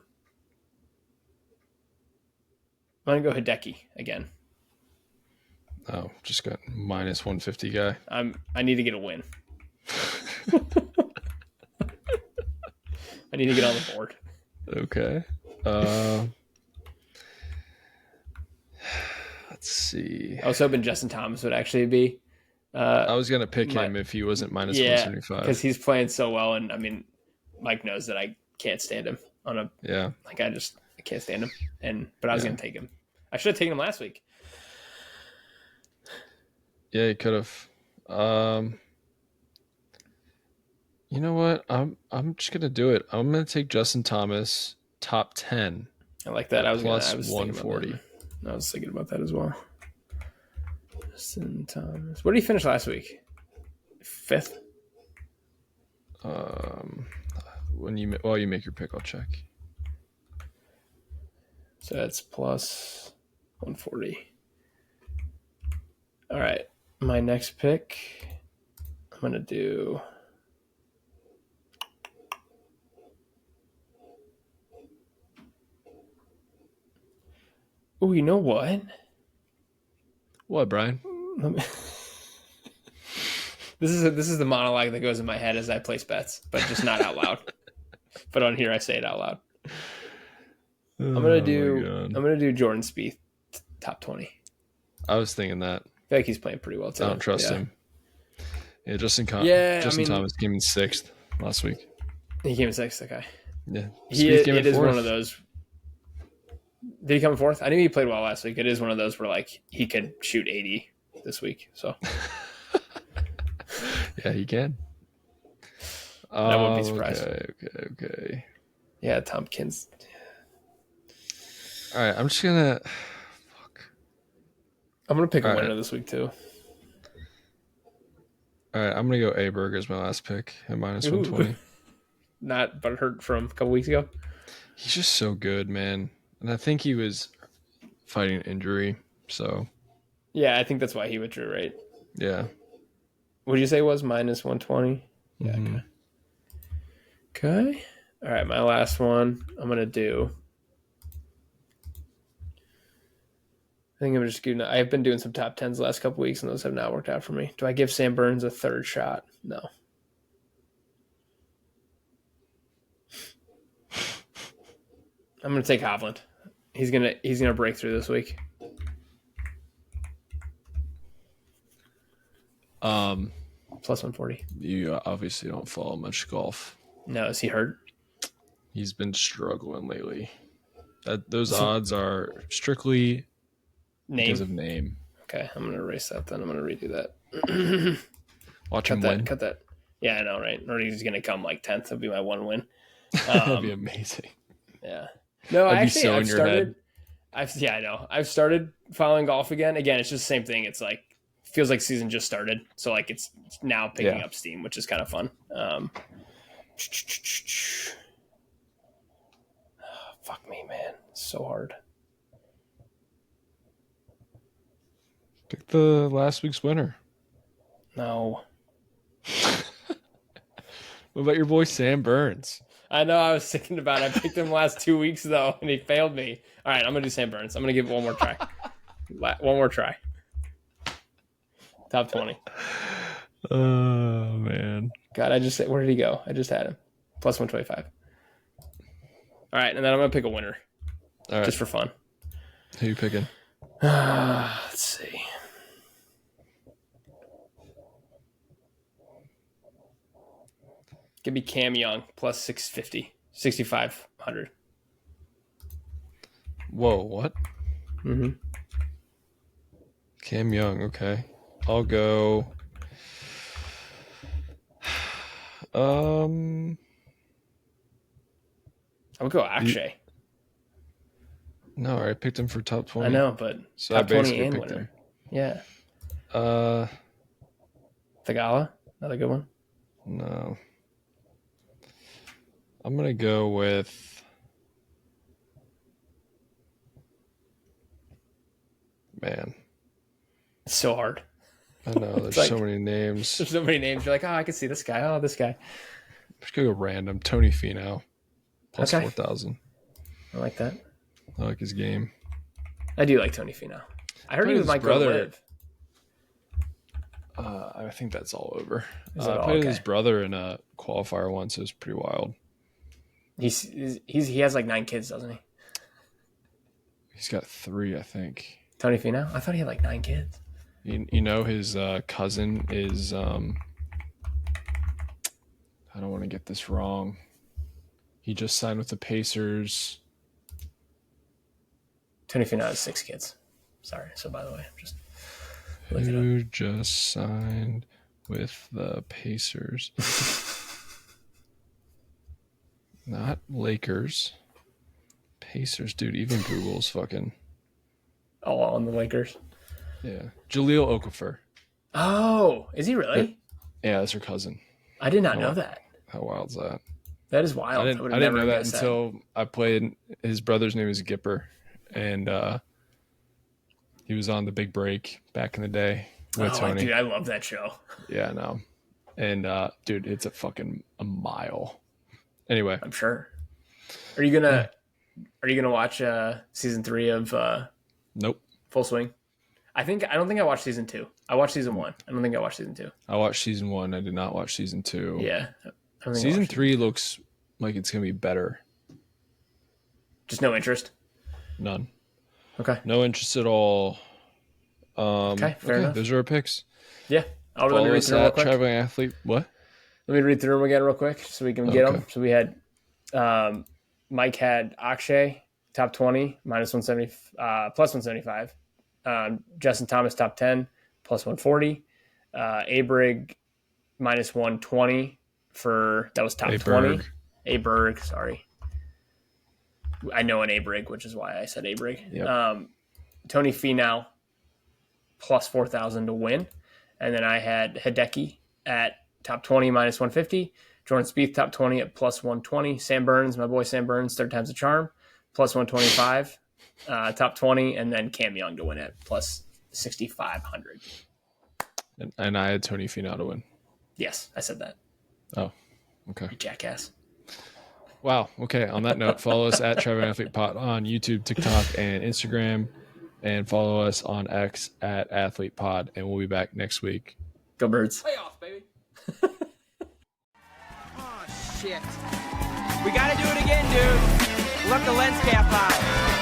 gonna go Hideki again. Oh, just got minus 150 guy. I need to get a win. I need to get on the board. Okay. Let's see. I was hoping Justin Thomas would actually be. I was gonna pick him if he wasn't minus 175 because he's playing so well, and I mean, Mike knows that I can't stand him on a like I can't stand him, but I was gonna take him. I should have taken him last week. Yeah, you could have. You know what? I'm just gonna do it. I'm gonna take Justin Thomas top 10. I like that. I was 140. I was thinking about that as well. Justin Thomas. Where did he finish last week? 5th. While you make your pick, I'll check. So that's plus 140. All right. My next pick, I'm going to do. Oh, you know what? What, Brian? This is the monologue that goes in my head as I place bets, but just not out loud. But on here, I say it out loud. I'm gonna do Jordan Spieth top 20. I was thinking that. I feel like he's playing pretty well too. I don't trust him. Yeah, Justin Thomas came in 6th last week. He came in 6th. Okay. Yeah, it is one of those. Did he come in 4th? I knew he played well last week. It is one of those where like he could shoot 80 this week. So yeah, he can. I wouldn't be surprised. Okay. Yeah, Tompkins. All right, I'm just gonna. I'm gonna pick a winner this week too. All right, I'm gonna go Aberg as my last pick at minus 120. Not butthurt from a couple weeks ago. He's just so good, man. And I think he was fighting an injury, so. Yeah, I think that's why he withdrew, right? Yeah. What did you say it was? Minus 120? Yeah, Mm-hmm. Okay. All right, my last one I'm going to do. I think I'm just gonna. I've been doing some top 10s the last couple weeks, and those have not worked out for me. Do I give Sam Burns a 3rd shot? No. I'm going to take Hovland. He's gonna break through this week. Plus 140. You obviously don't follow much golf. No, is he hurt? He's been struggling lately. Those odds are strictly because of name. Okay, I'm gonna erase that then. I'm gonna redo that. Watch him win. Cut that. Yeah, I know, right? Or he's gonna come like 10th. That'll be my one win. That'd be amazing. Yeah. No, I've started. Head. I know. I've started following golf again. Again, it's just the same thing. It's like feels like season just started, so like it's now picking up steam, which is kind of fun. Fuck me, man. It's so hard. Pick the last week's winner. No. What about your boy Sam Burns? I know. I was thinking about it. I picked him last 2 weeks though, and he failed me. All right, I'm gonna do Sam Burns. I'm gonna give it one more try. One more try. Top 20. Oh man. God, where did he go? I just had him. Plus 125. All right, and then I'm gonna pick a winner. All right. Just for fun. Who you picking? Let's see. Give me Cam Young plus 650, 6,500. Whoa, what? Mm-hmm. Cam Young, okay. I'll go. I would go Akshay. No, I picked him for top 20. I know, but so top I 20 and picked winner. him. Yeah. Thagala, another good one. No. I'm going to go with... Man. It's so hard. I know. There's like- so many names. There's so many names. You're like, oh, I can see this guy. Oh, this guy. I'm just going to go random. Tony Finau. Plus Okay. 4,000. I like that. I like his game. I do like Tony Finau. I heard Played he his might go brother. live. I think that's all over. Is it I all? played with Okay. his brother in a qualifier once. It was pretty wild. He has like 9 kids, doesn't he? He's got 3, I think. Tony Finau? I thought he had like 9 kids. You know, his cousin is... I don't want to get this wrong. He just signed with the Pacers. Tony Finau has 6 kids. Sorry. So by the way, I'm just looked it up. Who just signed with the Pacers? Not Lakers. Pacers, dude. Even Google's fucking... Oh, on the Lakers. Yeah. Jahlil Okafor. Oh, is he really? Yeah, that's her cousin. I did not know that. How wild's that? That is wild. I didn't know that until I played. His brother's name is Gipper, and he was on The Big Break back in the day with Tony. Dude, I love that show. Yeah, I know. And dude, it's a mile. Anyway, I'm sure. Are you gonna watch season 3 of nope. Full Swing? I don't think I watched season 2. I watched season 1. I don't think I watched season 2. I watched season 1. I did not watch season 2. Yeah. I don't think I Season watched 3 looks like it's gonna be better. Just no interest. None. Okay. No interest at all. Okay, fair enough. Those are our picks. Yeah. Let me Follow read us through them real at quick. Traveling Athlete. What? Let me read through them again real quick so we can get them. Okay. So we had Mike had Akshay, top 20, minus 170, plus 175. Justin Thomas, top 10, plus 140. Abrig, minus 120 that was top 20. Aberg, sorry. I know an Abrig, which is why I said Abrig. Yep. Tony Finau, plus 4,000 to win. And then I had Hideki at top 20, minus 150. Jordan Spieth, top 20 at plus 120. Sam Burns, my boy Sam Burns, third time's a charm, plus 125. Top 20. And then Cam Young to win at plus 6,500. And I had Tony Finau to win. Yes, I said that. Oh, okay. You jackass. Wow. Okay. On that note, follow us at Traveling Athlete Pod on YouTube, TikTok, and Instagram. And follow us on X at Athlete Pod. And we'll be back next week. Go Birds. Playoffs, baby. Oh, shit. We gotta do it again, dude. Let the lens cap out.